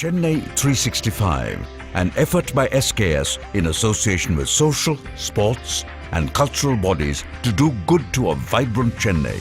Chennai 365, an effort by SKS in association with social, sports and cultural bodies to do good to a vibrant Chennai.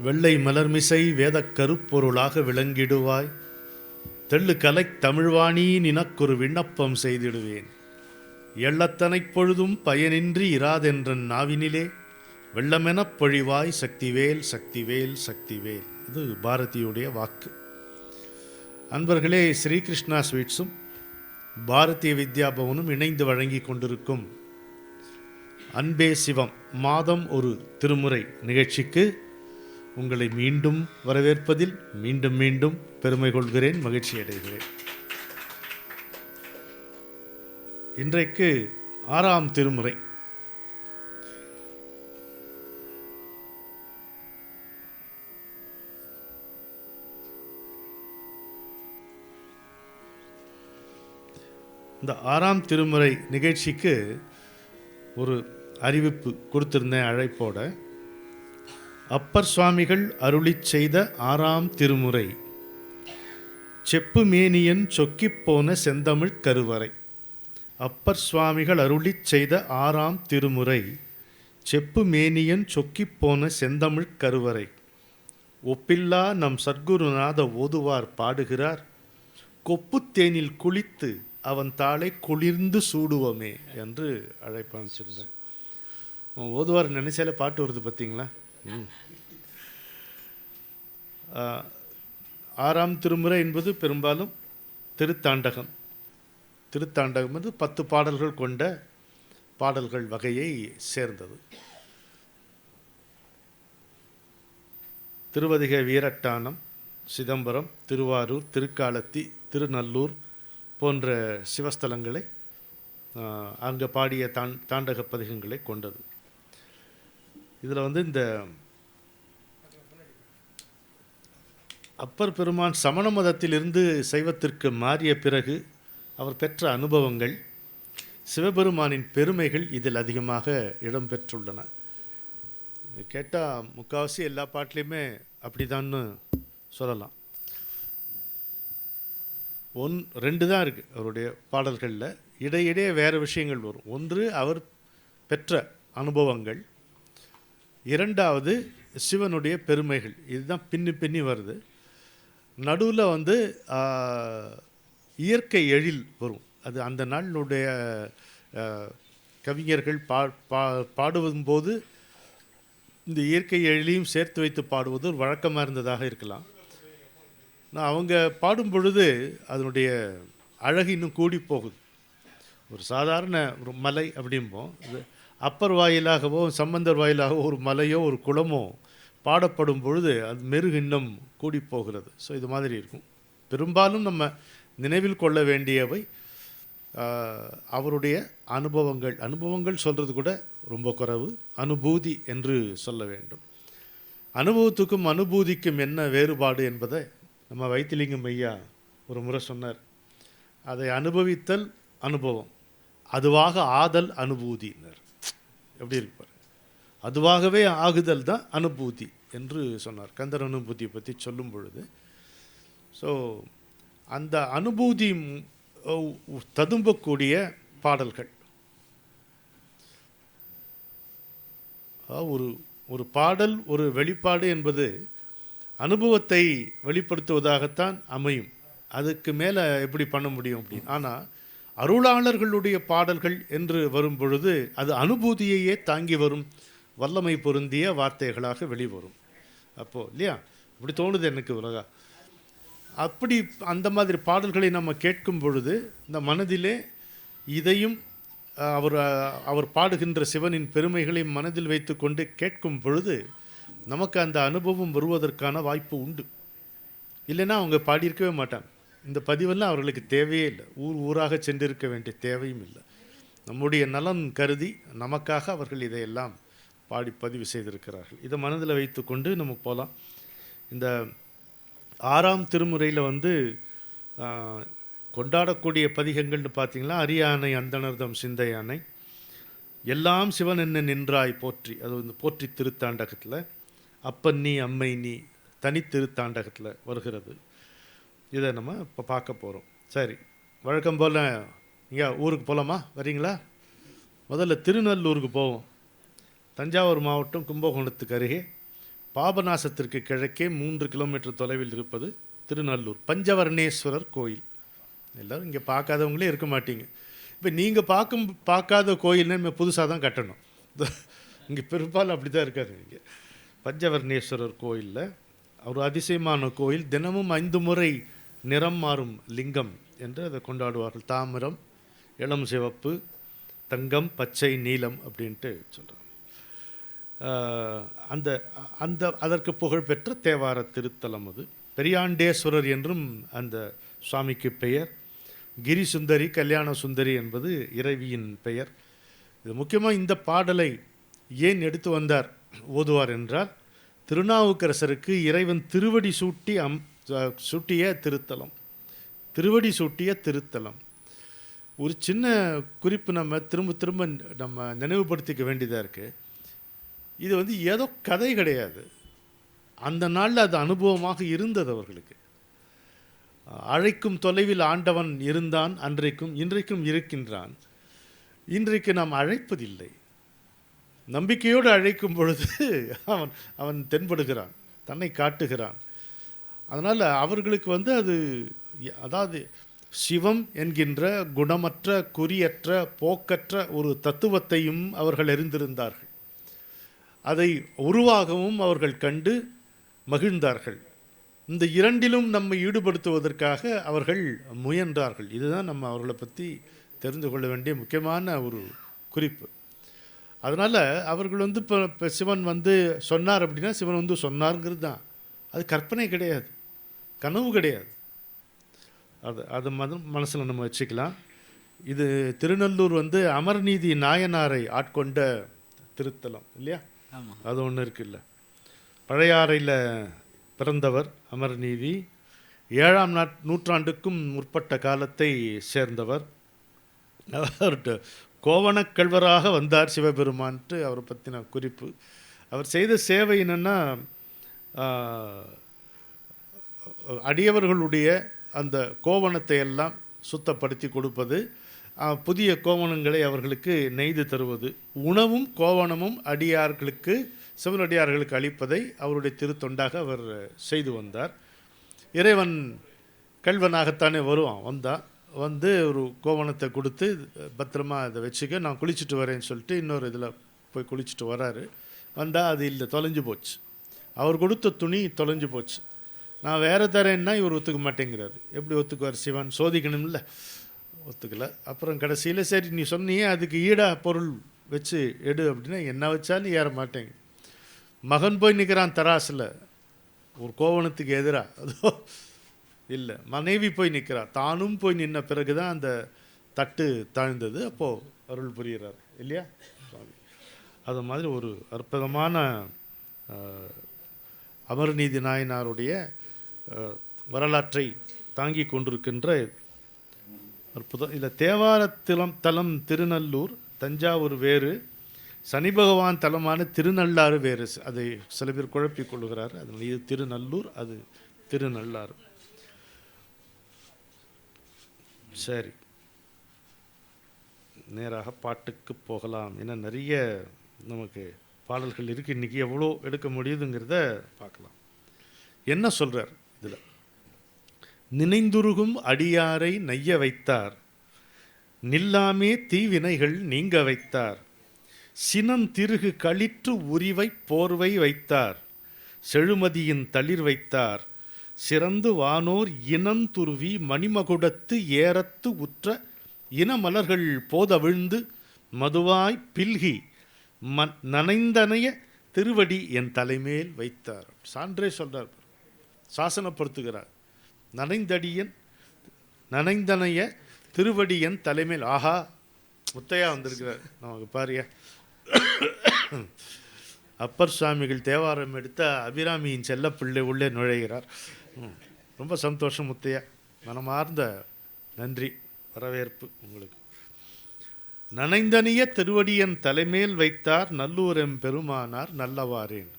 வெள்ளை மலர்மிசை வேதக் கருப்பொருளாக விளங்கிடுவாய், தெள்ளு கலைத் தமிழ்வாணி நினக்கொரு விண்ணப்பம் செய்திடுவேன். எள்ளத்தனைப் பொழுதும் பயனின்றி இராதென்றன் நாவினிலே வெள்ளமெனப் பொழிவாய் சக்திவேல் சக்திவேல் சக்திவேல். இது பாரதியுடைய வாக்கு. அன்பர்களே, ஸ்ரீகிருஷ்ணா ஸ்வீட்ஸும் பாரதிய வித்யாபவனும் இணைந்து வழங்கி கொண்டிருக்கும் அன்பே சிவம் மாதம் ஒரு திருமுறை நிகழ்ச்சிக்கு உங்களை மீண்டும் வரவேற்பதில் மீண்டும் மீண்டும் பெருமை கொள்கிறேன், மகிழ்ச்சி அடைகிறேன். இன்றைக்கு 6ஆம் திருமுறை. இந்த 6ஆம் திருமுறை நிகழ்ச்சிக்கு ஒரு அறிவிப்பு கொடுத்திருந்தேன் அழைப்போட. அப்பர் சுவாமிகள் அருளிச் செய்த 6ஆம் திருமுறை செப்பு மேனியன் சொக்கிப்போன செந்தமிழ் கருவறை. அப்பர் சுவாமிகள் அருளிச் செய்த 6ஆம் திருமுறை செப்பு மேனியன் சொக்கிப்போன செந்தமிழ் கருவறை. ஒப்பில்லா நம் சத்குருநாத ஓதுவார் பாடுகிறார், கொப்புத்தேனில் குளித்து அவன் தாளை குளிர்ந்து சூடுவோமே என்று அழைப்பான்ச்சிருந்தேன். ஓதுவார் நினைச்சாலே பாட்டு வருது பார்த்தீங்களா? 6ஆம் திருமுறை என்பது பெரும்பாலும் திருத்தாண்டகம். திருத்தாண்டகம் வந்து 10 பாடல்கள் கொண்ட பாடல்கள் வகையை சேர்ந்தது. திருவதிக வீரட்டானம், சிதம்பரம், திருவாரூர், திருக்காலத்தி, திருநல்லூர் போன்ற சிவஸ்தலங்களை அங்கே பாடிய தாண்டக பதிகங்களை கொண்டது. இதில் வந்து இந்த அப்பர் பெருமான் சமண மதத்திலிருந்து சைவத்திற்கு மாறிய பிறகு அவர் பெற்ற அனுபவங்கள், சிவபெருமானின் பெருமைகள் இதில் அதிகமாக இடம்பெற்றுள்ளன. கேட்டால் முக்கால்வாசி எல்லா பாட்டிலையுமே அப்படிதான்னு சொல்லலாம். 2 தான் இருக்குது அவருடைய பாடல்களில். இடையிடையே வேறு விஷயங்கள் வரும். ஒன்று அவர் பெற்ற அனுபவங்கள், 2வது சிவனுடைய பெருமைகள். இதுதான் பின்னி வருது. நடுவில் வந்து இயற்கை எழில் வரும். அது அந்த நாளினுடைய கவிஞர்கள் பாடும்போது இந்த இயற்கை எழிலையும் சேர்த்து வைத்து பாடுவது ஒரு வழக்கமாக இருந்ததாக இருக்கலாம். அவங்க பாடும் பொழுது அதனுடைய அழகு இன்னும் கூடி போகுது. ஒரு சாதாரண ஒரு மலை அப்படிம்போம், அப்பர் வாயிலாகவோ சம்பந்தர் வாயிலாகவோ ஒரு மலையோ ஒரு குளமோ பாடப்படும் பொழுது அது மெருகு இன்னும் கூடி போகிறது. ஸோ இது மாதிரி இருக்கும். பெரும்பாலும் நம்ம நினைவில் கொள்ள வேண்டியவை அவருடைய அனுபவங்கள். அனுபவங்கள் சொல்கிறது கூட ரொம்ப குறைவு, அனுபூதி என்று சொல்ல வேண்டும். அனுபவத்துக்கும் அனுபூதிக்கும் என்ன வேறுபாடு என்பதை நம்ம வைத்திலிங்கம் ஐயா ஒரு முறை சொன்னார். அதை அனுபவித்தல் அனுபவம், அதுவாக ஆதல் அனுபூதினர். எப்படி இருப்பார்? அதுவாகவே ஆகுதல் தான் அனுபூதி என்று சொன்னார் கந்தர் அனுபூதியை பற்றி சொல்லும் பொழுது. ஸோ அந்த அனுபூதி ததும்பக்கூடிய பாடல்கள். ஒரு பாடல் ஒரு வெளிப்பாடு என்பது அனுபவத்தை வெளிப்படுத்துவதாகத்தான் அமையும். அதுக்கு மேலே எப்படி பண்ண முடியும் அப்படின்னு. ஆனால் அருளாளர்களுடைய பாடல்கள் என்று வரும் பொழுது அது அனுபூதியையே தாங்கி வரும் வல்லமை பொருந்திய வார்த்தைகளாக வெளிவரும். அப்போது இல்லையா, அப்படி தோணுது எனக்கு உலகா. அப்படி அந்த மாதிரி பாடல்களை நம்ம கேட்கும் பொழுது இந்த மனதிலே இதையும் அவர் அவர் பாடுகின்ற சிவனின் பெருமைகளை மனதில் வைத்து கொண்டு கேட்கும் பொழுது நமக்கு அந்த அனுபவம் வருவதற்கான வாய்ப்பு உண்டு. இல்லைன்னா அவங்க பாடியிருக்கவே மாட்டாங்க. இந்த பதிவெல்லாம் அவர்களுக்கு தேவையே இல்லை. ஊர் ஊராக சென்றிருக்க வேண்டிய தேவையும் இல்லை. நம்முடைய நலன் கருதி நமக்காக அவர்கள் இதையெல்லாம் பாடி பதிவு செய்திருக்கிறார்கள். இதை மனதில் வைத்து கொண்டு நம்ம போகலாம். இந்த 6ஆம் திருமுறையில் கொண்டாடக்கூடிய பதிகங்கள்னு பார்த்தீங்கன்னா, அரியானை அந்தணர்தம் சிந்தையானை, எல்லாம் சிவன் என்ன நின்றாய் போற்றி, அது போற்றி திருத்தாண்டகத்தில், அப்பன் நீ அம்மை நீ தனி திருத்தாண்டகத்தில் வருகிறது. இதை நம்ம இப்போ பார்க்க போகிறோம். சரி, வழக்கம் போல் இங்கே ஊருக்கு போகலாமா? வரீங்களா? முதல்ல திருநல்லூருக்கு போவோம். தஞ்சாவூர் மாவட்டம் கும்பகோணத்துக்கு அருகே பாபநாசத்திற்கு கிழக்கே 3 கிலோமீட்டர் தொலைவில் இருப்பது திருநல்லூர் பஞ்சவர்ணேஸ்வரர் கோயில். எல்லோரும் இங்கே பார்க்காதவங்களே இருக்க மாட்டீங்க. இப்போ நீங்கள் பார்க்காத கோயில்னா நம்ம புதுசாக தான் கட்டணும். இங்கே பெரும்பாலும் அப்படி தான் இருக்காரு. இங்கே பஞ்சவர்ணேஸ்வரர் கோயிலில் ஒரு அதிசயமான கோயில். தினமும் 5 முறை நிறம் மாறும் லிங்கம் என்று அதை கொண்டாடுவார்கள். தாமிரம், இளம் சிவப்பு, தங்கம், பச்சை, நீலம் அப்படின்ட்டு சொல்கிறாங்க. அந்த அந்த அதற்கு புகழ்பெற்ற தேவார திருத்தலம் அது. பெரியாண்டேஸ்வரர் என்றும் அந்த சுவாமிக்கு பெயர். கிரி சுந்தரி, கல்யாண சுந்தரி என்பது இறைவியின் பெயர். இது முக்கியமாக இந்த பாடலை ஏன் எடுத்து வந்தார் ஓதுவார் என்றால், திருநாவுக்கரசருக்கு இறைவன் திருவடி சூட்டிய திருத்தலம். திருவடி சூட்டிய திருத்தலம். ஒரு சின்ன குறிப்பு நம்ம திரும்ப நம்ம நினைவுபடுத்திக்க வேண்டியதாக இருக்குது. இது ஏதோ கதை கிடையாது. அந்த நாளில் அது அனுபவமாக இருந்தது அவர்களுக்கு. அழைக்கும் தொலைவில் ஆண்டவன் இருந்தான், அன்றைக்கும் இன்றைக்கும் இருக்கின்றான். இன்றைக்கு நாம் அழைப்பதில்லை. நம்பிக்கையோடு அழைக்கும் பொழுது அவன் தென்படுகிறான், தன்னை காட்டுகிறான். அதனால் அவர்களுக்கு அது அதாவது சிவம் என்கின்ற குணமற்ற, குறியற்ற, போக்கற்ற ஒரு தத்துவத்தையும் அவர்கள் அறிந்திருந்தார்கள். அதை உருவாகவும் அவர்கள் கண்டு மகிழ்ந்தார்கள். இந்த இரண்டிலும் நம்மை ஈடுபடுத்துவதற்காக அவர்கள் முயன்றார்கள். இதுதான் நம்ம அவர்களை பற்றி தெரிந்து கொள்ள வேண்டிய முக்கியமான ஒரு குறிப்பு. அதனால் அவர்கள் இப்போ சிவன் சொன்னார் அப்படின்னா சிவன் சொன்னாருங்கிறது தான். அது கற்பனை கிடையாது, கனவு கிடையாது. அது மனசில் நம்ம வச்சுக்கலாம். இது திருநல்லூர் அமர்நீதி நாயனாரை ஆட்கொண்ட திருத்தலம் இல்லையா? அது ஒன்று இருக்குல்ல. பழையாறையில் பிறந்தவர் அமர்நீதி. 7ஆம் நூற்றாண்டுக்கும் முற்பட்ட காலத்தை சேர்ந்தவர். அவர்கிட்ட கோவணக்கல்வராக வந்தார் சிவபெருமான்ட்டு அவரை பற்றின குறிப்பு. அவர் செய்த சேவை என்னென்னா, அடியவர்களுடைய அந்த கோவணத்தை எல்லாம் சுத்தப்படுத்தி கொடுப்பது, புதிய கோவணங்களை அவர்களுக்கு நெய்து தருவது, உணவும் கோவணமும் அடியார்களுக்கு, சிவனடியார்களுக்கு அளிப்பதை அவருடைய திருத்தொண்டாக அவர் செய்து வந்தார். இறைவன் கல்வனாகத்தானே வருவான். ஒரு கோவணத்தை கொடுத்து, பத்திரமா அதை வச்சுக்க, நான் குளிச்சுட்டு வரேன்னு சொல்லிட்டு இன்னொரு இதில் போய் குளிச்சுட்டு வராரு. அது இல்லை, தொலைஞ்சு போச்சு. அவர் கொடுத்த துணி தொலைஞ்சு போச்சு. நான் வேறு தரேன்னா இவர் ஒத்துக்க மாட்டேங்கிறாரு. எப்படி ஒத்துக்குவார் சிவன்? சோதிக்கணும்ல, ஒத்துக்கலை. அப்புறம் கடைசியில் சரி நீ சொன்னியே அதுக்கு ஈடாக பொருள் வச்சு எடு அப்படின்னா என்ன வச்சாலும் ஏற மாட்டேங்க. மகன் போய் நிற்கிறான் தராசில் ஒரு கோவணத்துக்கு எதிராக, அதோ இல்லை, மனைவி போய் நிற்கிறா, தானும் போய் நின்ன பிறகு தான் அந்த தட்டு தாழ்ந்தது. அப்போது அருள் புரிகிறார் இல்லையா சுவாமி? அது மாதிரி ஒரு அற்புதமான அமர்நீதி நாயனாருடைய வரலாற்றை தாங்கி கொண்டிருக்கின்ற அற்புதம். இல்லை, தேவார தலம் திருநல்லூர், தஞ்சாவூர் வேறு, சனி பகவான் தலமான திருநள்ளாறு வேறு. அதை சில பேர் குழப்பிக் கொள்ளுகிறார். அதனால் இது திருநல்லூர், அது திருநள்ளாறு. சரி, நேராக பாட்டுக்கு போகலாம். ஏன்னா நிறைய நமக்கு பாடல்கள் இருக்குது. இன்றைக்கி எவ்வளோ எடுக்க முடியுதுங்கிறத பார்க்கலாம். என்ன சொல்கிறார் இதில்? நினைந்துருகும் அடியாரை நைய வைத்தார், நில்லாமே தீவினைகள் நீங்க வைத்தார், சினந்திருகு களிற்று உரிவை போர்வை வைத்தார், செழுமதியின் தளிர் வைத்தார், சிறந்து வானோர் இனந்துருவி மணிமகுடத்து ஏறத்து உற்ற இனமலர்கள் போதவிழ்ந்து மதுவாய் பில்கி நனைந்தனைய திருவடி என் தலைமேல் வைத்தார். சான்றே சொல்றார், சாசனப்படுத்துகிறார். நனைந்தனைய திருவடி என் தலைமேல். ஆஹா, முத்தையா வந்திருக்கிறார் நமக்கு பாரியா. அப்பர் சுவாமிகள் தேவாரம் எடுத்த அபிராமியின் செல்லப்பிள்ளை உள்ளே நுழைகிறார். ரொம்ப சந்தோஷம் முத்தையா, மனமார்ந்த நன்றி, வரவேற்பு உங்களுக்கு. நனைந்தனிய திருவடியன் தலைமேல் வைத்தார் நல்லூரம் பெருமானார் நல்லவாரேன்.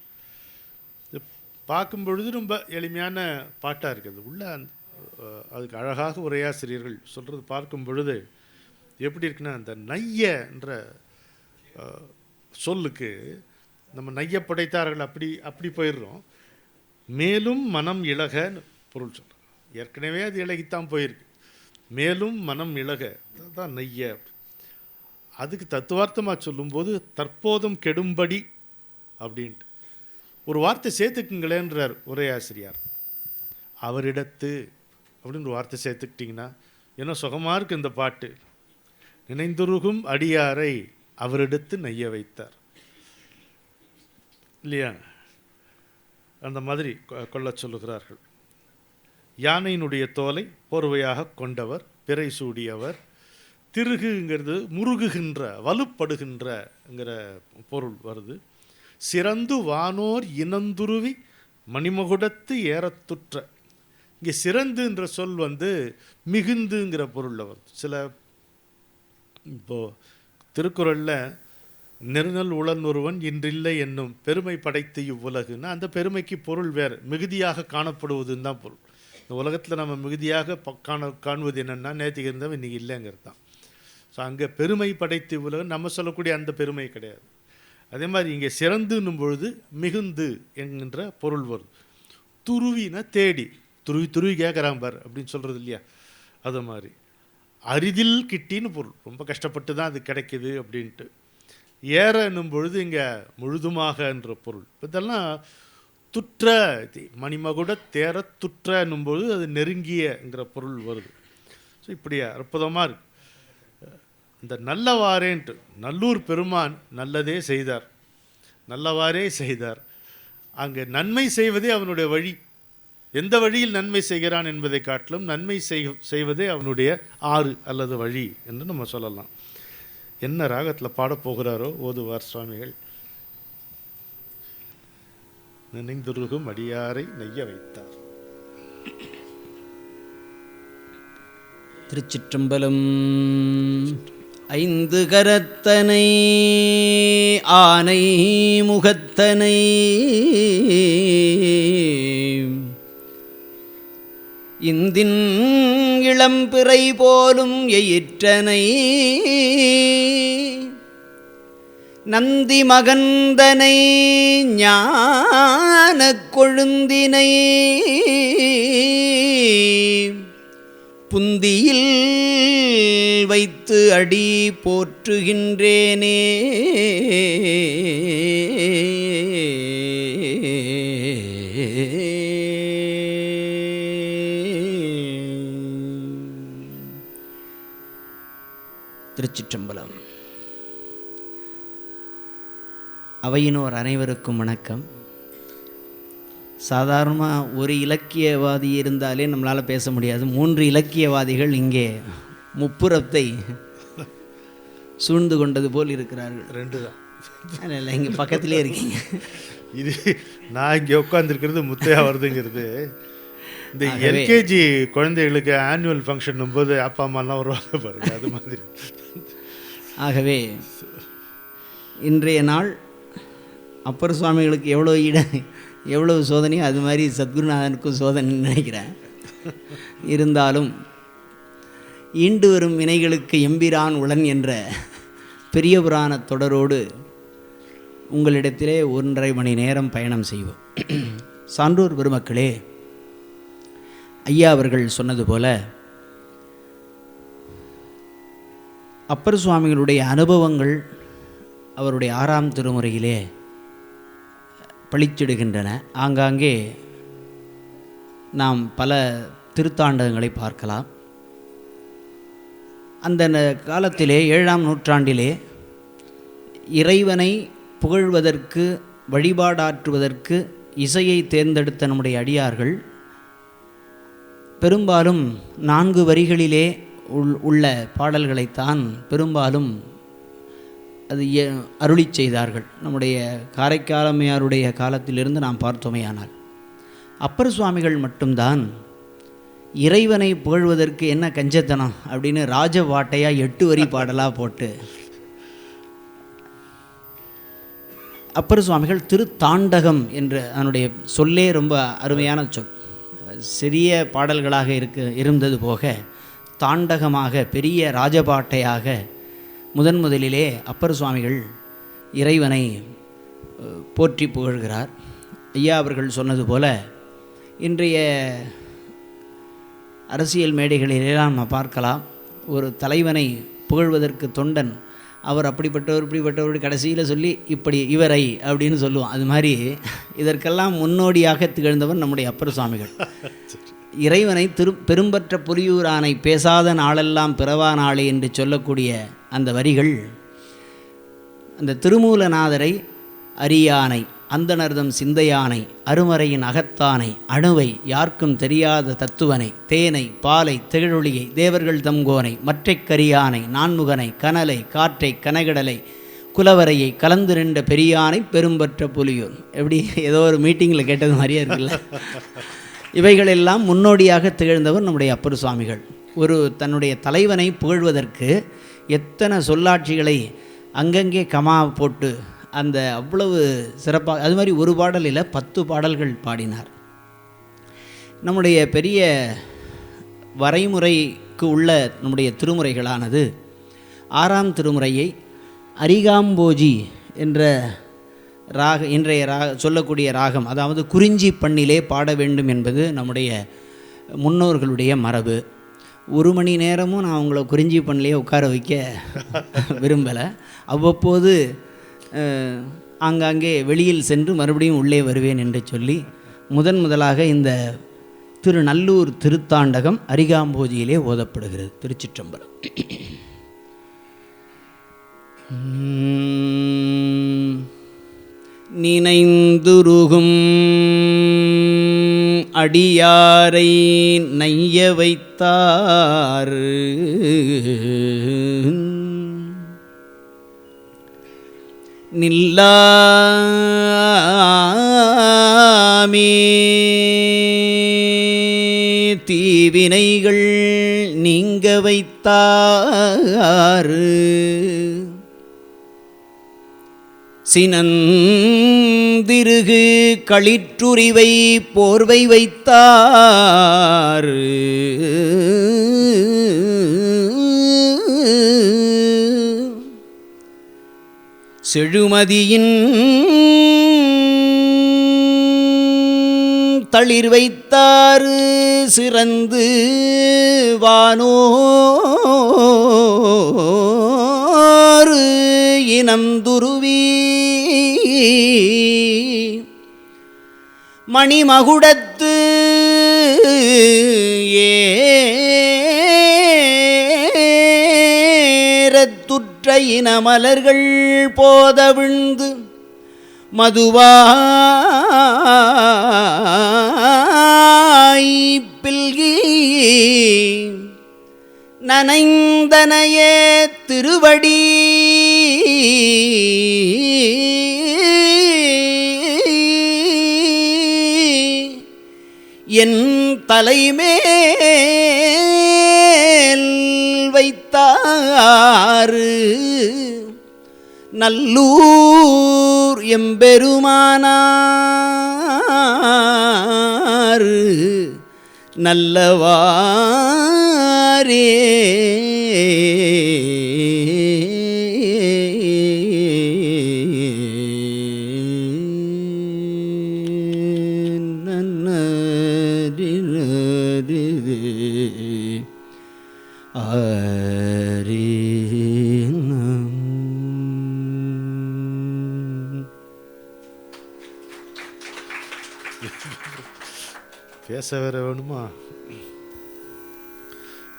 பார்க்கும் பொழுது ரொம்ப எளிமையான பாட்டாக இருக்குது. உள்ள அதுக்கு அழகாக உரையாசிரியர்கள் சொல்கிறது பார்க்கும் பொழுது எப்படி இருக்குன்னா, அந்த நையன்ற சொல்லுக்கு நம்ம நைய படைத்தார்கள் அப்படி போயிடுறோம். மேலும் மனம் இழகன்னு பொருள் சொல்கிறோம். ஏற்கனவே அது இலகித்தான் போயிருக்கு. மேலும் மனம் இழக தான் நைய. அதுக்கு தத்துவார்த்தமாக சொல்லும்போது தற்போதும் கெடும்படி அப்படின்ட்டு ஒரு வார்த்தை சேர்த்துக்குங்களேன்றார் உரையாசிரியார். அவரிடத்து அப்படின்னு ஒரு வார்த்தை சேர்த்துக்கிட்டிங்கன்னா ஏன்னா சுகமாக இருக்குது இந்த பாட்டு. நினைந்துருகும் அடியாரை அவரிடத்து நெய்ய வைத்தார் இல்லையா? அந்த மாதிரி கொள்ள சொல்லுகிறார்கள். யானையினுடைய தோலை போர்வையாக கொண்டவர், பிறை சூடியவர். திருகுங்கிறது முருகுகின்ற, வலுப்படுகின்றங்கிற பொருள் வருது. சிறந்து வானோர் இனந்துருவி மணிமகுடத்து ஏறத்துற்ற. இங்கே சிறந்துன்ற சொல் மிகுந்துங்கிற பொருளில் வருது. சில இப்போது திருக்குறளில் நெருநல் உளன் ஒருவன் இன்றில்லை என்னும் பெருமை படைத்து இவ்வுலகுன்னா அந்த பெருமைக்கு பொருள் வேறு, மிகுதியாக காணப்படுவதுன்னு தான் பொருள். இந்த உலகத்தில் நம்ம மிகுதியாக காணுவது என்னென்னா நேற்றுக்கு இருந்தவன் இன்றைக்கி இல்லைங்கிறது தான். ஸோ அங்கே பெருமை படைத்து இவ்வுலகம் நம்ம சொல்லக்கூடிய அந்த பெருமை கிடையாது. அதே மாதிரி இங்கே சிறந்துன்னும் பொழுது மிகுந்து என்கின்ற பொருள் வருது. துருவினா தேடி, துருவி கேட்குறான் பார் அப்படின்னு சொல்கிறது இல்லையா? அது மாதிரி அரிதில் கிட்டின்னு பொருள், ரொம்ப கஷ்டப்பட்டு தான் அது கிடைக்கிது அப்படின்ட்டு. ஏற என்னும் பொழுது இங்கே முழுதுமாக என்ற பொருள். இதெல்லாம் துற்ற, மணிமகுட தேர துற்ற என்னும்பொழுது அது நெருங்கியங்கிற பொருள் வருது. ஸோ இப்படி அற்புதமாக இருக்கு. இந்த நல்லவாரேன்ட்டு நல்லூர் பெருமான் நல்லதே செய்தார், நல்லவாறே செய்தார். அங்கே நன்மை செய்வதே அவனுடைய வழி. எந்த வழியில் நன்மை செய்கிறான் என்பதை காட்டிலும் நன்மை செய்வதே அவனுடைய ஆறு அல்லது வழி என்று நம்ம சொல்லலாம். என்ன ராகத்தில் பாடப்போகிறாரோ ஓதுவார் சுவாமிகள். நினைந்துருகும் அடியாரை நெய்ய வைத்தார். திருச்சிற்றம்பலம். ஐந்து கரத்தனை ஆனை முகத்தனை இந்தின் இளம்பிறை போலும் எயிற்றனை நந்தி மகந்தனை ஞானக் கொழுந்தினை புந்தியில் வைத்து அடி போற்றுகின்றேனே. திருச்சிற்றம்பலம். அவையினோர் அனைவருக்கும் வணக்கம். சாதாரணமாக ஒரு இலக்கியவாதி இருந்தாலே நம்மளால் பேச முடியாது. 3 இலக்கியவாதிகள் இங்கே முப்புறத்தை சூழ்ந்து கொண்டது போல் இருக்கிறார்கள். 2 தான். இல்லை, இங்கே பக்கத்திலே இருக்கீங்க. இது நான் இங்கே உட்காந்துருக்கிறது முத்தையா வருதுங்கிறது. இந்த எல்கேஜி குழந்தைகளுக்கு ஆனுவல் ஃபங்க்ஷன் போது அப்பா அம்மாலாம் வருவாங்க பாருங்க, அது மாதிரி. ஆகவே இன்றைய நாள் அப்பர் சுவாமிகளுக்கு எவ்வளவு சோதனையோ அது மாதிரி சத்குருநாதனுக்கும் சோதனைன்னு நினைக்கிறேன். இருந்தாலும் ஈண்டு வரும் வினைகளுக்கு எம்பிரான் உளன் என்ற பெரிய புராண தொடரோடு உங்களிடத்திலே 1.5 மணி நேரம் பயணம் செய்வோம். சான்றோர் பெருமக்களே, ஐயா அவர்கள் சொன்னது போல அப்பர் சுவாமிகளுடைய அனுபவங்கள் அவருடைய 6ஆம் திருமுறையிலே பளிச்சிடுகின்றன. ஆங்காங்கே நாம் பல திருத்தாண்டகங்களை பார்க்கலாம். அந்த காலத்திலே 7ஆம் நூற்றாண்டிலே இறைவனை புகழ்வதற்கு வழிபாடாற்றுவதற்கு இசையை தேர்ந்தெடுத்த நம்முடைய அடியார்கள் பெரும்பாலும் 4 வரிகளிலே உள்ள பாடல்களைத்தான் பெரும்பாலும் அது அருளி செய்தார்கள். நம்முடைய காரைக்காலமையாருடைய காலத்திலிருந்து நாம் பார்த்தோமேயானால் அப்பர் சுவாமிகள் மட்டும்தான் இறைவனை புகழ்வதற்கு என்ன கஞ்சத்தனம் அப்படின்னு ராஜவாட்டையாக 8 வரி பாடலாக போட்டு அப்பர் சுவாமிகள் திருத்தாண்டகம் என்று அதனுடைய சொல்லே ரொம்ப அருமையான சொல். சிறிய பாடல்களாக இருந்தது போக தாண்டகமாக பெரிய ராஜபாட்டையாக முதலிலே அப்பர் சுவாமிகள் இறைவனை போற்றி புகழ்கிறார். ஐயா அவர்கள் சொன்னது போல இன்றைய அரசியல் மேடைகளிலெல்லாம் நம்ம பார்க்கலாம், ஒரு தலைவனை புகழ்வதற்கு தொண்டன் அவர் அப்படிப்பட்டவர் இப்படிப்பட்டவர் கடைசியில் சொல்லி இப்படி இவரை அப்படின்னு சொல்லுவோம். அது மாதிரி இதற்கெல்லாம் முன்னோடியாக திகழ்ந்தவர் நம்முடைய அப்பர் சுவாமிகள். இறைவனை பெரும்பற்ற புலியூரானை பேசாத நாளெல்லாம் பிறவா நாளே என்று சொல்லக்கூடிய அந்த வரிகள் அந்த திருமூலநாதரை அறியானை அந்தணர்தம் சிந்தையானை அருமறையின் அகத்தானை அணுவை யார்க்கும் தெரியாத தத்துவனை தேனை பாலை திகழொளியை தேவர்கள் தம்கோனை மற்றைக் கரியானை நான்முகனை கனலை காற்றை கனகடலை குலவரையை கலந்திருண்ட பெரியானை பெரும்பற்ற புலியூர். எப்படி ஏதோ ஒரு மீட்டிங்கில் கேட்டது மாதிரியே இருக்குல்ல. இவைகளெல்லாம் முன்னோடியாக திகழ்ந்தவர் நம்முடைய அப்பர் சுவாமிகள். ஒரு தன்னுடைய தலைவனை புகழ்வதற்கு எத்தனை சொல்லாட்சிகளை அங்கங்கே கமா போட்டு அந்த அவ்வளவு சிறப்பாக, அது மாதிரி ஒரு பாடலில் 10 பாடல்கள் பாடினார். நம்முடைய பெரிய வரைமுறைக்கு உள்ள நம்முடைய திருமுறைகளானது 6ஆம் திருமுறையை அரிகாம்போஜி என்ற இன்றைய சொல்லக்கூடிய ராகம், அதாவது குறிஞ்சி பண்ணிலே பாட வேண்டும் என்பது நம்முடைய முன்னோர்களுடைய மரபு. 1 மணி நேரமும் நான் அவங்கள குறிஞ்சி பண்ணிலே உட்கார வைக்க விரும்பலை. அவ்வப்போது ஆங்காங்கே வெளியில் சென்று மறுபடியும் உள்ளே வருவேன் என்று சொல்லி முதலாக இந்த திருநல்லூர் திருத்தாண்டகம் அரிகாம்போஜியிலே ஓதப்படுகிறது. திருச்சிற்றம்பலம். நினைந்துருகும் அடியாரை நைய வைத்தார் நில்லாமே தீவினைகள் நீங்க வைத்தார் சினந்திருகு களிற்றுரிவை போர்வை வைத்தார் செழுமதியின் தளிர் வைத்தாறு சிறந்து வானோரு இனம் துருவி மணிமகுடத்து ஏறத்துற்ற இனமலர்கள் போதவிழ்ந்து மதுவாய் பில்கி நனைந்தனையே திருவடி என் தலைமேல் வைத்தாறு நல்லூர் எம்பெருமானார் நல்லவாரே. பேச வேற வேணுமா?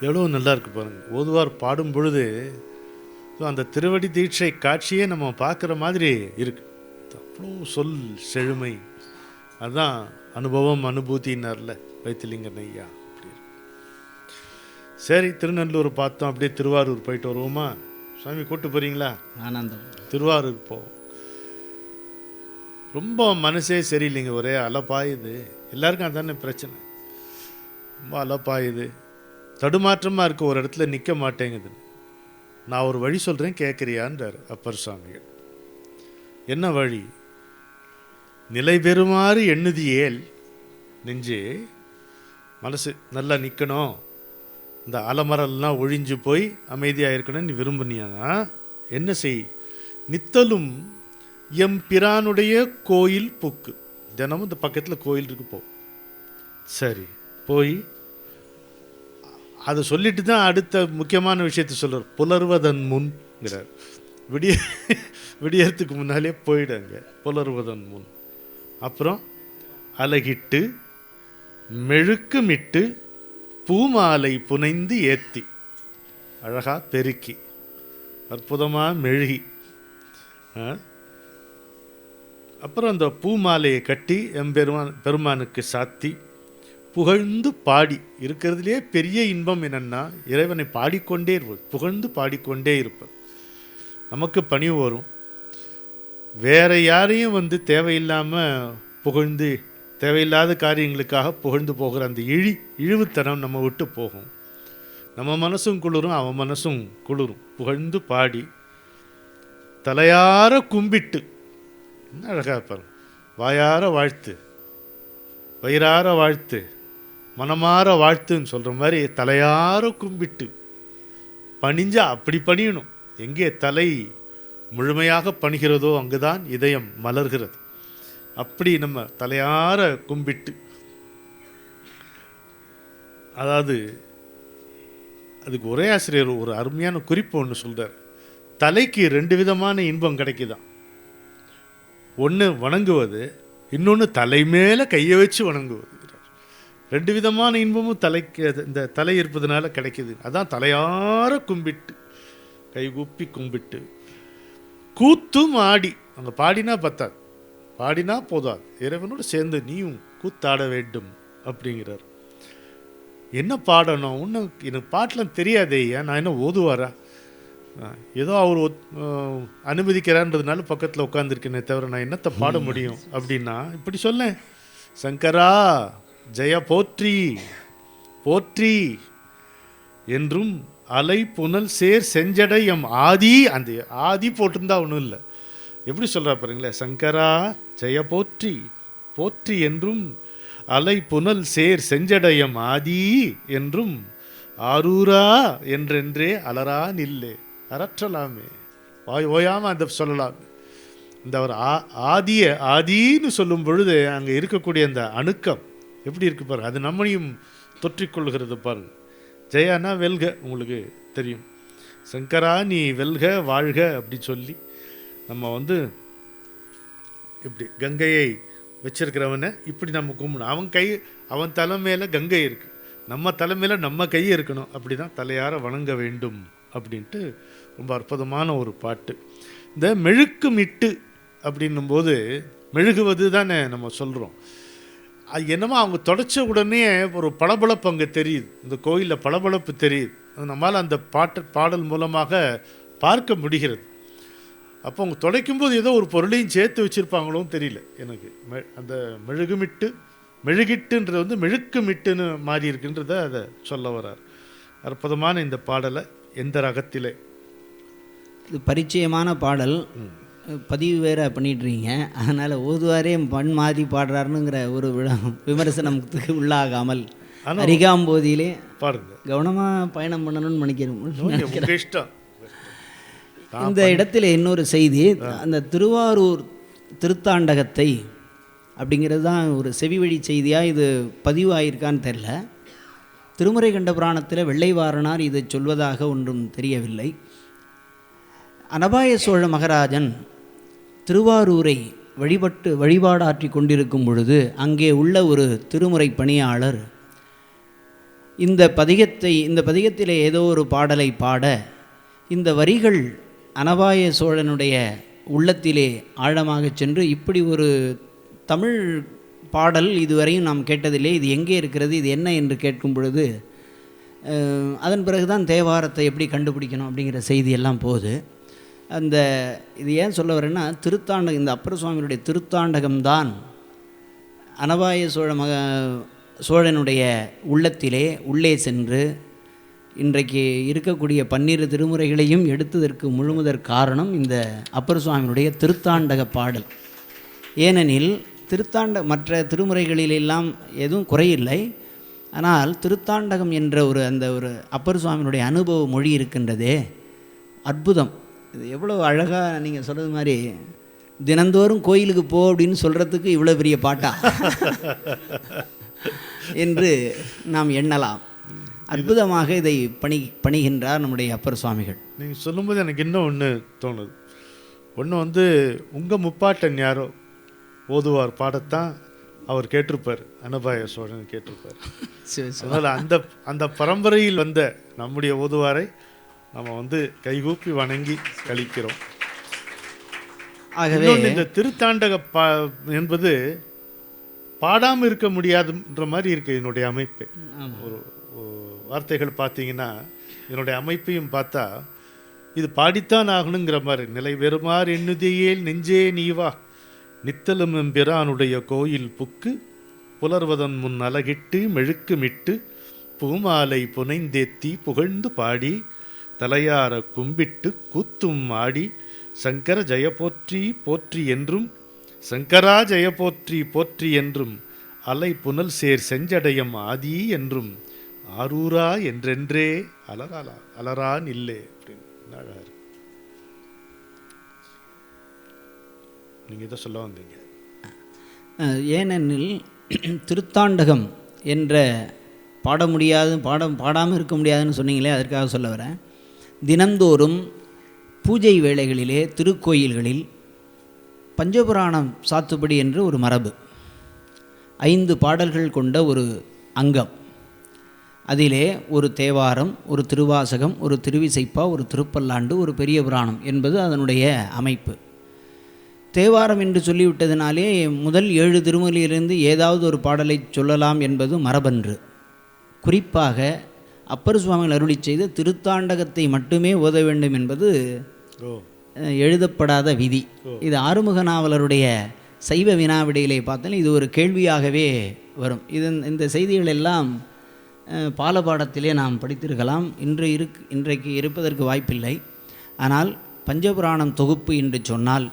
எவ்வளோ நல்லா இருக்கு பாருங்க. ஓதுவார் பாடும் பொழுது ஸோ அந்த திருவடி தீட்சை காட்சியே நம்ம பார்க்குற மாதிரி இருக்கு. அவ்வளோ சொல் செழுமை, அதுதான் அனுபவம் அனுபூதினார்ல வைத்திலிங்கன் ஐயா. அப்படி சரி, திருநெல்லூர் பார்த்தோம், அப்படியே திருவாரூர் போயிட்டு வருவோமா? சாமி கூட்டு போகிறீங்களா? ஆனந்தம். திருவாரூர் போவோம். ரொம்ப மனசே சரியில்லைங்க, ஒரே அலப்பாயுது. எல்லாருக்கும் அதுதானே பிரச்சனை, ரொம்ப அலப்பாயுது, தடுமாற்றமாக இருக்குது, ஒரு இடத்துல நிற்க மாட்டேங்குது. நான் ஒரு வழி சொல்கிறேன், கேட்குறியான்றார் அப்பர் சுவாமிகள். என்ன வழி? நிலை பெறுமாறு எண்ணுதியேல் நெஞ்சு, மனசு நல்லா நிற்கணும், இந்த அலமரல்லாம் ஒழிஞ்சு போய் அமைதியாக இருக்கணும்னு நீ விரும்புனியானா என்ன செய்? நித்தலும் எம் பிரானுடைய கோயில் புக்கு. தினமும் இந்த பக்கத்தில் கோயில் இருக்கு, போ. சரி, போய் அதை சொல்லிட்டு தான் அடுத்த முக்கியமான விஷயத்தை சொல்கிறார். புலர்வதன் முன்கிறார். விடியறதுக்கு முன்னாலே போயிடுங்க, புலர்வதன் முன். அப்புறம் அலகிட்டு மெழுக்குமிட்டு பூமாலை புனைந்து ஏத்தி, அழகா பெருக்கி அற்புதமாக மெழுகி, அப்புறம் அந்த பூமாலையை கட்டி பெருமானுக்கு சாத்தி புகழ்ந்து பாடி. இருக்கிறதுலே பெரிய இன்பம் என்னென்னா இறைவனை பாடிக்கொண்டே இருப்பது, புகழ்ந்து பாடிக்கொண்டே இருப்பது. நமக்கு பணிவு வரும். வேற யாரையும் தேவையில்லாமல் புகழ்ந்து, தேவையில்லாத காரியங்களுக்காக புகழ்ந்து போகிற அந்த இழிவுத்தனம் நம்ம விட்டு போகும். நம்ம மனசும் குளிரும், அவன் மனசும் குளிரும். புகழ்ந்து பாடி தலையார கும்பிட்டு, என்ன அழகா இருப்பார், வாயார வாழ்த்து, வயிறார வாழ்த்து, மனமாற வாழ்த்துன்னு சொல்கிற மாதிரி தலையார கும்பிட்டு பணிஞ்சா அப்படி பணியணும். எங்கே தலை முழுமையாக பணிகிறதோ அங்குதான் இதயம் மலர்கிறது. அப்படி நம்ம தலையார கும்பிட்டு, அதாவது அதுக்கு ஒரே ஆசிரியர் ஒரு அருமையான குறிப்பு ஒன்று சொல்கிறார். தலைக்கு 2 விதமான இன்பம் கிடைக்குதான். ஒன்று வணங்குவது, இன்னொன்று தலை மேலே கையை வச்சு வணங்குவது. 2 விதமான இன்பமும் தலைக்கு, இந்த தலை இருப்பதுனால கிடைக்குது. அதான் தலையார கும்பிட்டு, கைகூப்பி கும்பிட்டு. கூத்தும் ஆடி, அங்கே பாடினா பத்தாது, பாடினா போதாது, இறைவனோடு சேர்ந்து நீயும் கூத்தாட வேண்டும் அப்படிங்கிறார். என்ன பாடணும்? இன்னும் எனக்கு பாட்டெலாம் தெரியாதே, ஏன் நான் என்ன ஓதுவாரா? ஏதோ அவர் அனுமதிக்கிறான்றதுனால பக்கத்தில் உட்காந்துருக்கேனே தவிர நான் என்னத்தை பாட முடியும் அப்படின்னா இப்படி சொல்ல, சங்கரா ஜெய போற்றி போற்றி என்றும் அலை புனல் சேர் செஞ்சடை எம் ஆதி. அந்த ஆதி போட்டிருந்தா ஒன்றும் இல்லை, எப்படி சொல்கிறா பாருங்களேன். சங்கரா ஜெய போற்றி போற்றி என்றும் அலை புனல் சேர் செஞ்சடையம் ஆதி என்றும் ஆரூரா என்றென்றே அலரா நில்லே. அரற்றலாமே, வாய் ஓயாமல் அந்த சொல்லலாம். இந்த அவர் ஆதின்னு சொல்லும் பொழுது அங்கே இருக்கக்கூடிய அந்த அணுக்கம் எப்படி இருக்கு பாருங்க, அது நம்மளையும் தொற்றிக்கொள்கிறது பாருங்க. ஜெயானா வெல்க, உங்களுக்கு தெரியும். சங்கரா நீ வெல்க வாழ்க அப்படி சொல்லி நம்ம இப்படி கங்கையை வச்சிருக்கிறவனை இப்படி நம்ம கும்பிடணும். அவன் தலைமையில் கங்கை இருக்கு, நம்ம தலைமையில் நம்ம கை இருக்கணும். அப்படி தான் தலையார வணங்க வேண்டும் அப்படின்ட்டு ரொம்ப அற்புதமான ஒரு பாட்டு. இந்த மெழுக்குமிட்டு அப்படின்னும்போது மெழுகுவது தானே நம்ம சொல்கிறோம். அது என்னமோ அவங்க தொடச்ச உடனே ஒரு பளபளப்பு அங்கே தெரியுது, இந்த கோயிலில் பளபளப்பு தெரியுது. நம்மளால் அந்த பாடல் மூலமாக பார்க்க முடிகிறது. அப்போ அவங்க துடைக்கும்போது ஏதோ ஒரு பொருளையும் சேர்த்து வச்சுருப்பாங்களோன்னு தெரியல எனக்கு. அந்த மெழுகிட்டுன்றது மெழுக்குமிட்டுன்னு மாறி இருக்குன்றத அதை சொல்ல வர்றார். அற்புதமான இந்த பாடலை எந்த ரகத்திலே, இது பரிச்சயமான பாடல், பதிவு வேற பண்ணிட்டுருக்கீங்க, அதனால் ஓதுவாரே பண் மாதி பாடுறாருனுங்கிற ஒரு விமர்சனத்துக்கு உள்ளாகாமல் அரிகாம்போதியிலே பாருங்க கவனமாக பயணம் பண்ணணும்னு நினைக்கிறேன். இஷ்டம். இந்த இடத்துல இன்னொரு செய்தி, அந்த திருவாரூர் திருத்தாண்டகத்தை அப்படிங்கிறது தான் ஒரு செவி வழி செய்தியாக இது பதிவாயிருக்கான்னு தெரில. திருமுறை கண்ட புராணத்தில் வெள்ளைவாரனார் இதை சொல்வதாக ஒன்றும் தெரியவில்லை. அனபாய சோழ மகாராஜன் திருவாரூரை வழிபாடாற்றி கொண்டிருக்கும் பொழுது அங்கே உள்ள ஒரு திருமுறை பணியாளர் இந்த பதிகத்திலே ஏதோ ஒரு பாடலை பாட, இந்த வரிகள் அனபாய சோழனுடைய உள்ளத்திலே ஆழமாக சென்று இப்படி ஒரு தமிழ் பாடல் இதுவரையும் நாம் கேட்டதில்லை, இது எங்கே இருக்கிறது, இது என்ன என்று கேட்கும் பொழுது அதன் பிறகு தான் தேவாரத்தை எப்படி கண்டுபிடிக்கணும் அப்படிங்கிற செய்தியெல்லாம் போகுது. அந்த இது ஏன் சொல்ல வரேன்னா, திருத்தாண்டகம், இந்த அப்பர் சுவாமியுடைய திருத்தாண்டகம்தான் அனபாய சோழனுடைய உள்ளத்திலே உள்ளே சென்று இன்றைக்கு இருக்கக்கூடிய 12 திருமுறைகளையும் எடுத்ததற்கு முழுமுதற் காரணம் இந்த அப்பர் சுவாமியினுடைய திருத்தாண்டக பாடல். ஏனெனில் மற்ற திருமுறைகளிலெல்லாம் எதுவும் குறையில்லை, ஆனால் திருத்தாண்டகம் என்ற அந்த ஒரு அப்பர் சுவாமியினுடைய அனுபவ மொழி இருக்கின்றதே, அற்புதம். இது எவ்வளோ அழகாக நீங்கள் சொல்கிறது மாதிரி தினந்தோறும் கோயிலுக்கு போ அப்படின்னு சொல்கிறதுக்கு இவ்வளோ பெரிய பாட்டா என்று நாம் எண்ணலாம். அற்புதமாக இதை பணிகின்றார் நம்முடைய அப்பர் சுவாமிகள். நீங்கள் சொல்லும்போது எனக்கு இன்னும் ஒன்று தோணுது. ஒன்று உங்கள் முப்பாட்டன் யாரோ ஓதுவார் பாடத்தான் அவர் கேட்டிருப்பார், அனபாய சோழன் கேட்டிருப்பார். அதனால் அந்த பரம்பரையில் வந்த நம்முடைய ஓதுவாரை நம்ம கைகூப்பி வணங்கி கழிக்கிறோம். ஆகவே இந்த திருத்தாண்டக என்பது பாடாமல் இருக்க முடியாதுன்ற மாதிரி இருக்குது என்னுடைய அமைப்பு. ஒரு வார்த்தைகள் பார்த்தீங்கன்னா என்னுடைய அமைப்பையும் பார்த்தா இது பாடித்தான் ஆகணுங்கிற மாதிரி, நிலை வெறுமாறு எண்ணுதியேல் நெஞ்சே நீவா நித்தலும் எம்பிரானுடைய கோயில் புக்கு புலர்வதன் முன் அலகிட்டு மெழுக்குமிட்டு பூமாலை புனைந்தேத்தி புகழ்ந்து பாடி தலையார கும்பிட்டு கூத்தும் ஆடி சங்கர ஜெய போற்றி போற்றி என்றும் சங்கரா ஜெய போற்றி போற்றி என்றும் அலை புனல் சேர் செஞ்சடையம் ஆதி என்றும் ஆரூரா என்றென்றே அலரான் இல்லே அப்படின்னு அழகா இருக்கு. நீங்கள் இதை சொல்ல வந்தீங்க. ஏனெனில் திருத்தாண்டகம் என்ற பாடாமல் இருக்க முடியாதுன்னு சொன்னீங்களே, அதற்காக சொல்ல வரேன். தினந்தோறும் பூஜை வேளைகளிலே திருக்கோயில்களில் பஞ்சபுராணம் சாத்துப்படி என்று ஒரு மரபு, 5 பாடல்கள் கொண்ட ஒரு அங்கம். அதிலே ஒரு தேவாரம், ஒரு திருவாசகம், ஒரு திருவிசைப்பா, ஒரு திருப்பல்லாண்டு, ஒரு பெரிய புராணம் என்பது அதனுடைய அமைப்பு. தேவாரம் என்று சொல்லிவிட்டதினாலே முதல் 7 திருமுறையிலிருந்து ஏதாவது ஒரு பாடலை சொல்லலாம் என்பது மரபன்று. குறிப்பாக அப்பர் சுவாமிகள் அருளி செய்த திருத்தாண்டகத்தை மட்டுமே ஓத வேண்டும் என்பது எழுதப்படாத விதி. இது ஆறுமுக நாவலருடைய சைவ வினாவிடையிலே பார்த்தால் இது ஒரு கேள்வியாகவே வரும். இந்த செய்திகள் எல்லாம் பாலபாடத்திலே நாம் படித்திருக்கலாம், இன்றைக்கு இருப்பதற்கு வாய்ப்பில்லை. ஆனால் பஞ்சபுராணம் தொகுப்பு என்று சொன்னால்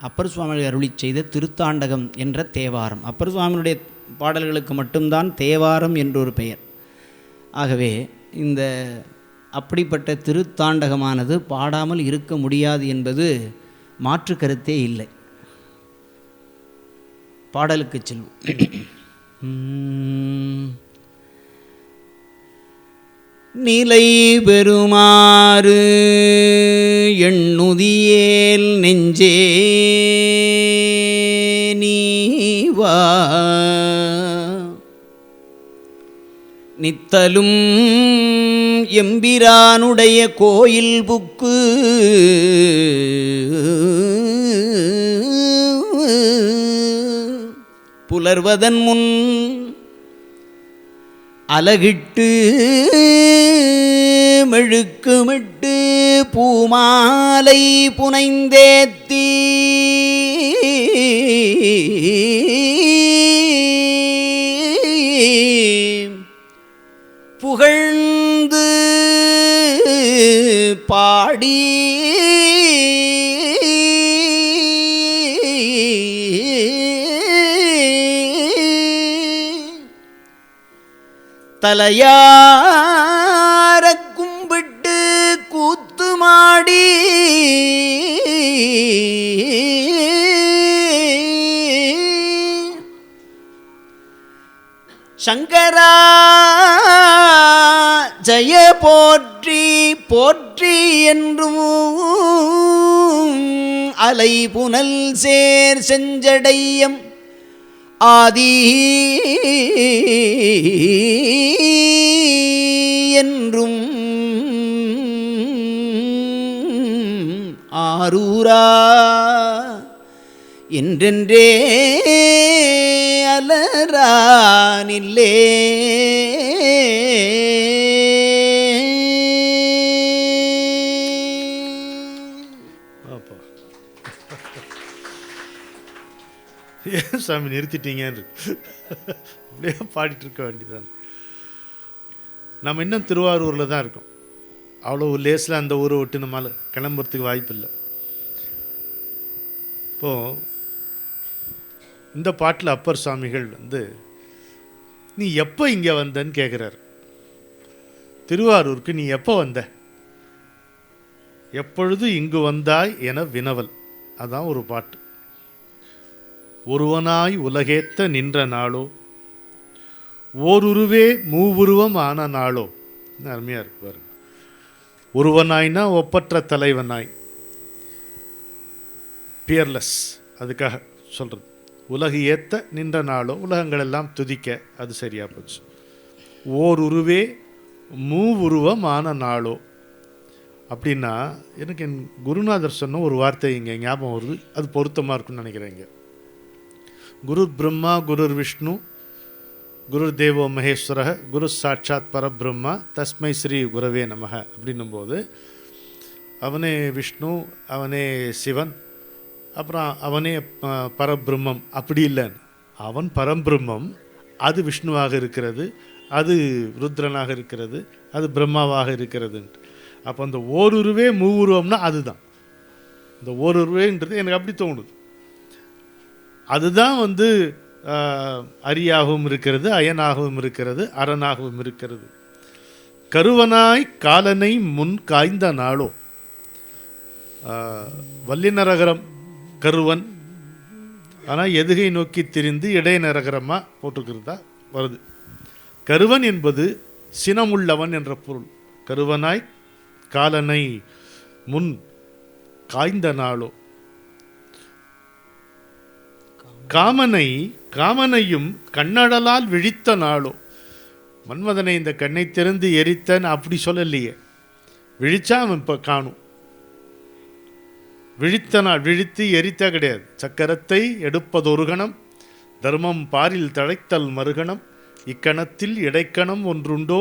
அப்பர் சுவாமிகள் அருளி செய்த திருத்தாண்டகம் என்ற தேவாரம். அப்பர் சுவாமியுடைய பாடல்களுக்கு மட்டும்தான் தேவாரம் என்றொரு பெயர். ஆகவே இந்த அப்படிப்பட்ட திருத்தாண்டகமானது பாடாமல் இருக்க முடியாது என்பது மாற்று கருத்தே இல்லை. பாடலுக்கு செல்வோம். நிலை பெறுமாறு எண்ணுதியேல் நெஞ்சே நீவா நித்தலும் எம்பிரானுடைய கோயில் புக்கு புலர்வதன் முன் அலகிட்டு மெழுக்குமிட்டு பூமாலை புனைந்தேத்தி புகழ்ந்து பாடி தலையார கும்பிட்டு கூத்துமாடி சங்கரா ஜெய போற்றி போற்றி என்றும் அலை புனல் சேர் செஞ்சடையம் ஆதி என்றும் ஆரூரா என்றென்றே அலரானில்லே. ஏன் சாமி நிறுத்திட்டீங்கன்னு அப்படியே பாடிட்டு இருக்க வேண்டியதான். நம்ம இன்னும் திருவாரூரில் தான் இருக்கோம். அவ்வளோ லேஸில் அந்த ஊரை விட்டு நம்மளால் கிளம்புறதுக்கு வாய்ப்பு இல்லை. இப்போது இந்த பாட்டில் அப்பர் சுவாமிகள் நீ எப்போ இங்கே வந்தன்னு கேட்குறாரு. திருவாரூருக்கு நீ எப்போ வந்த, எப்பொழுது இங்கு வந்தாய் என வினவல். அதான் ஒரு பாட்டு. ஒருவனாய் உலகேத்த நின்ற நாளோ, ஓருருவே மூவுருவம் ஆன நாளோ. அருமையாக இருக்கு பாருங்க. ஒருவனாய்னா ஒப்பற்ற தலைவனாய், பியர்லெஸ், அதுக்காக சொல்கிறது. உலகு ஏத்த நின்ற நாளோ, உலகங்கள் எல்லாம் துதிக்க, அது சரியாக போச்சு. ஓருருவே மூவுருவம் ஆன நாளோ அப்படின்னா, எனக்கு என் குருநாதர் சொன்ன ஒரு வார்த்தை இங்கே ஞாபகம் வருது. அது பொருத்தமாக இருக்குன்னு நினைக்கிறேங்க. குரு பிரம்மா குருர் விஷ்ணு குரு தேவோ மகேஸ்வர குரு சாட்சாத் பரபிரம்மா தஸ்மை ஸ்ரீ குரவே நமக அப்படின்னும் போது, அவனே விஷ்ணு, அவனே சிவன், அப்புறம் அவனே பரபிரம்மம் அப்படி இல்லைன்னு. அவன் பரம்பிரம்மம், அது விஷ்ணுவாக இருக்கிறது, அது ருத்ரனாக இருக்கிறது, அது பிரம்மாவாக இருக்கிறதுன்ட்டு. அப்போ அந்த ஓருருவே மூவுருவம்னா அதுதான். இந்த ஓருருவேன்றது எனக்கு அப்படி தோணுது. அதுதான் அரியாகவும் இருக்கிறது, அயனாகவும் இருக்கிறது, அரணாகவும் இருக்கிறது. கருவனாய் காலனை முன் காய்ந்த நாளோ. வல்லிநரகரம் கருவன், ஆனால் எதுகை நோக்கி திரிந்து இடைநரகரமாக போட்டுக்கிறதா வருது. கருவன் என்பது சினமுள்ளவன் என்ற பொருள். கருவனாய் காலனை முன் காய்ந்த நாளோ. காமனையும் கண்ணடலால் விழித்த நாளோ. மன்மதனை இந்த கண்ணை திறந்து எரித்தன் அப்படி சொல்லலையே, விழிச்சா அவன் இப்போ காணும். விழித்த நாள், விழித்து எரித்த கிடையாது. சக்கரத்தை எடுப்பதொரு கணம், தர்மம் பாரில் தழைத்தல் மறுகணம், இக்கணத்தில் இடைக்கணம் ஒன்றுண்டோ,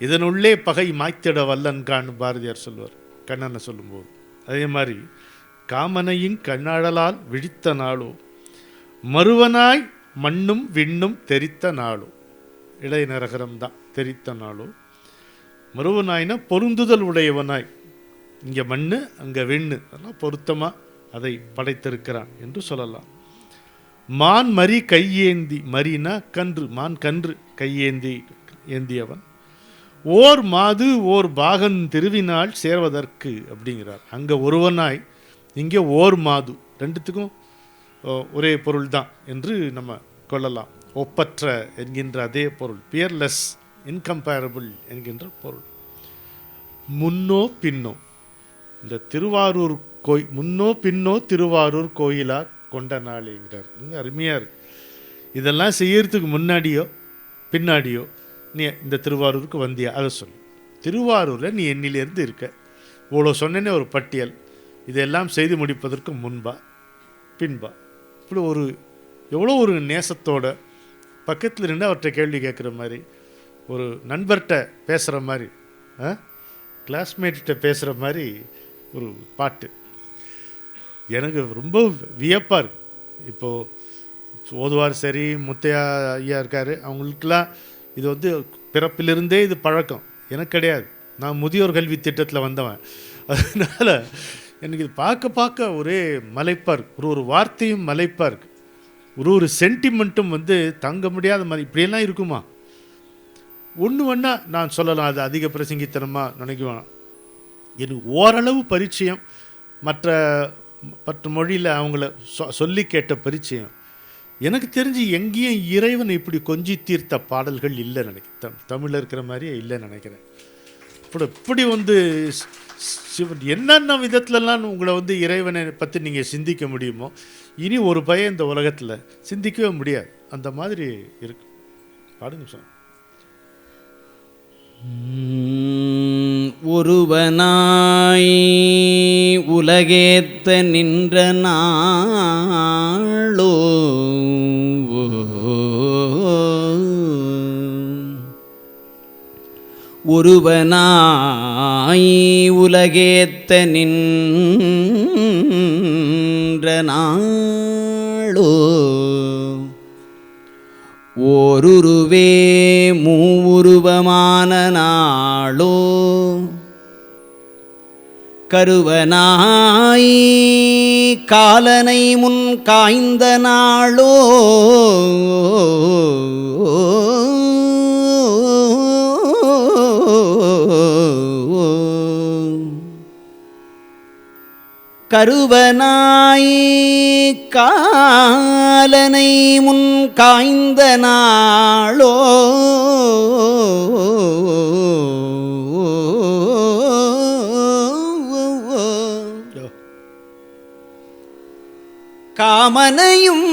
இதனுள்ளே பகை மாய்த்திட வல்லன் காண் பாரதியார் சொல்வார் கண்ணனை சொல்லும்போது. அதே மாதிரி காமனையின் கண்ணாடலால் விழித்த நாளோ, மறுவனாய் மண்ணும் விண்ணும் தெரித்த நாளோ. இடைநரகரம் தான் தெரித்த நாளோ. மறுவனாய்னா பொருந்துதல் உடையவனாய், இங்கே மண்ணு அங்கே விண்ணு, அதெல்லாம் பொருத்தமாக அதை படைத்திருக்கிறான் என்று சொல்லலாம். மான் மரி கையேந்தி, மரினா கன்று, மான் கன்று ஏந்தியவன். ஓர் மாது ஓர் பாகன் திருவினால் சேர்வதற்கு அப்படிங்கிறார். அங்கே ஒருவனாய், இங்கே ஓர் மாது, ரெண்டுத்துக்கும் ஒரே பொருள் தான் என்று நம்ம கொள்ளலாம். ஒப்பற்ற என்கின்ற அதே பொருள், பியர்லெஸ், இன்கம்பேரபிள் என்கின்ற பொருள். முன்னோ பின்னோ, இந்த திருவாரூர் முன்னோ பின்னோ திருவாரூர் கோயிலா கொண்ட நாளுங்கிறார். அருமையாக இருக்கு. இதெல்லாம் செய்யறதுக்கு முன்னாடியோ பின்னாடியோ நீ இந்த திருவாரூருக்கு வந்தியா, அதை சொல்லு. திருவாரூரில் நீ என்னிலேருந்து இருக்க, இவ்வளோ சொன்னேன்னே ஒரு பட்டியல். இதெல்லாம் செய்து முடிப்பதற்கு முன்பா பின்பா, இப்படி எவ்வளோ ஒரு நேசத்தோட பக்கத்தில் நின்று அவர்கிட்ட கேள்வி கேட்குற மாதிரி, ஒரு நண்பர்கிட்ட பேசுகிற மாதிரி, கிளாஸ்மேட்கிட்ட பேசுகிற மாதிரி ஒரு பாட்டு. எனக்கு ரொம்ப வியப்பாக இருக்கு. இப்போது ஓதுவார் சரி, முத்தையா ஐயா இருக்கார், அவங்களுக்கெல்லாம் இது பிறப்பிலிருந்தே இது பழக்கம். எனக்கு கிடையாது. நான் முதியோர் கல்வி திட்டத்தில் வந்தவன். அதனால் எனக்கு இது பார்க்க ஒரே மலைப்பாக இருக்குது. ஒரு வார்த்தையும் மலைப்பாக இருக்குது. ஒரு சென்டிமெண்ட்டும் தங்க முடியாத மாதிரி. இப்படியெல்லாம் இருக்குமா? ஒன்று நான் சொல்லலாம், அது அதிக பிரசங்கித்தனமாக நினைக்குவேன். எனக்கு ஓரளவு பரிச்சயம், மற்ற மொழியில் அவங்கள சொல்லி கேட்ட பரிச்சயம். எனக்கு தெரிஞ்சு எங்கேயும் இறைவன் இப்படி கொஞ்சி தீர்த்த பாடல்கள் இல்லை நினைக்கிறேன். தமிழில் இருக்கிற மாதிரியே இல்லைன்னு நினைக்கிறேன். இப்படி சிவன் என்னென்ன விதத்துலலாம் உங்களை இறைவனை பற்றி நீங்கள் சிந்திக்க முடியுமோ, இனி ஒரு பையன் இந்த உலகத்தில் சிந்திக்கவே முடியாது. அந்த மாதிரி இருக்கு. பாடுங்க சார். ஒருவனாய் உலகேத்த நின்ற நாளோ ஒருவனாய் உலகேத்த நின்ற நாளோ ஓருருவே மூவுருவமான நாளோ கருவனாய் காலனை முன் காய்ந்த நாளோ கருவனாய் காலனை முன் காய்ந்த நாளோ காமனையும்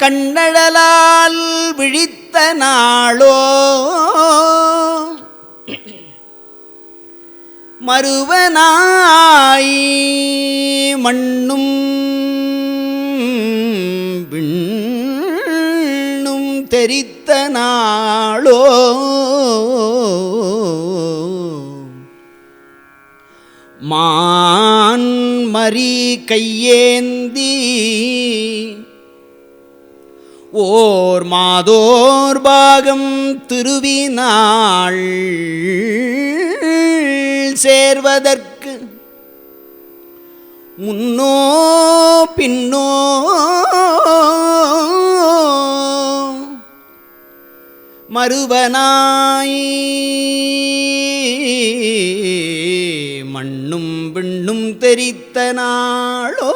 கண்ணழலால் விழித்த நாளோ மறுவனாய் மண்ணும் விண்ணும் தெரித்த நாளோ மான் மரி கையேந்தி ஓர் மாதோர் பாகம் திருவினாள் சேர்வதற்கு முன்னோ பின்னோ மறுவனாய் மண்ணும் விண்ணும் தெரித்த நாளோ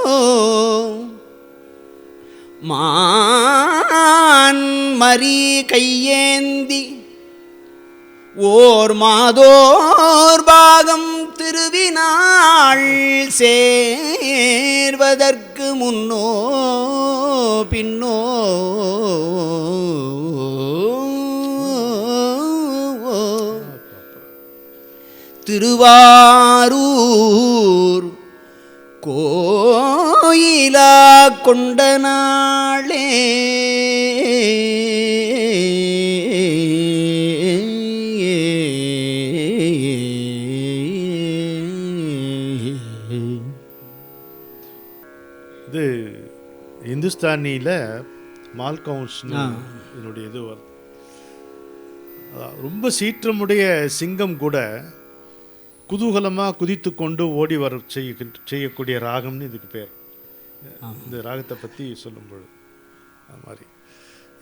மான் மரி கையேந்தி ஓர் மாதோர் பாகம் திருவினாள் சேர்வதற்கு முன்னோ பின்னோ திருவாரூர் கோயிலா கொண்ட நாளே இது இந்துஸ்தானியில் மால்கவுன்ஸ்னு என்னுடைய இது வருது. ரொம்ப சீற்றமுடைய சிங்கம் கூட குதூகலமாக குதித்து கொண்டு ஓடி வர செய்யக்கூடிய ராகம்னு இதுக்கு பேர். இந்த ராகத்தை பற்றி சொல்லும்பொழுது அது மாதிரி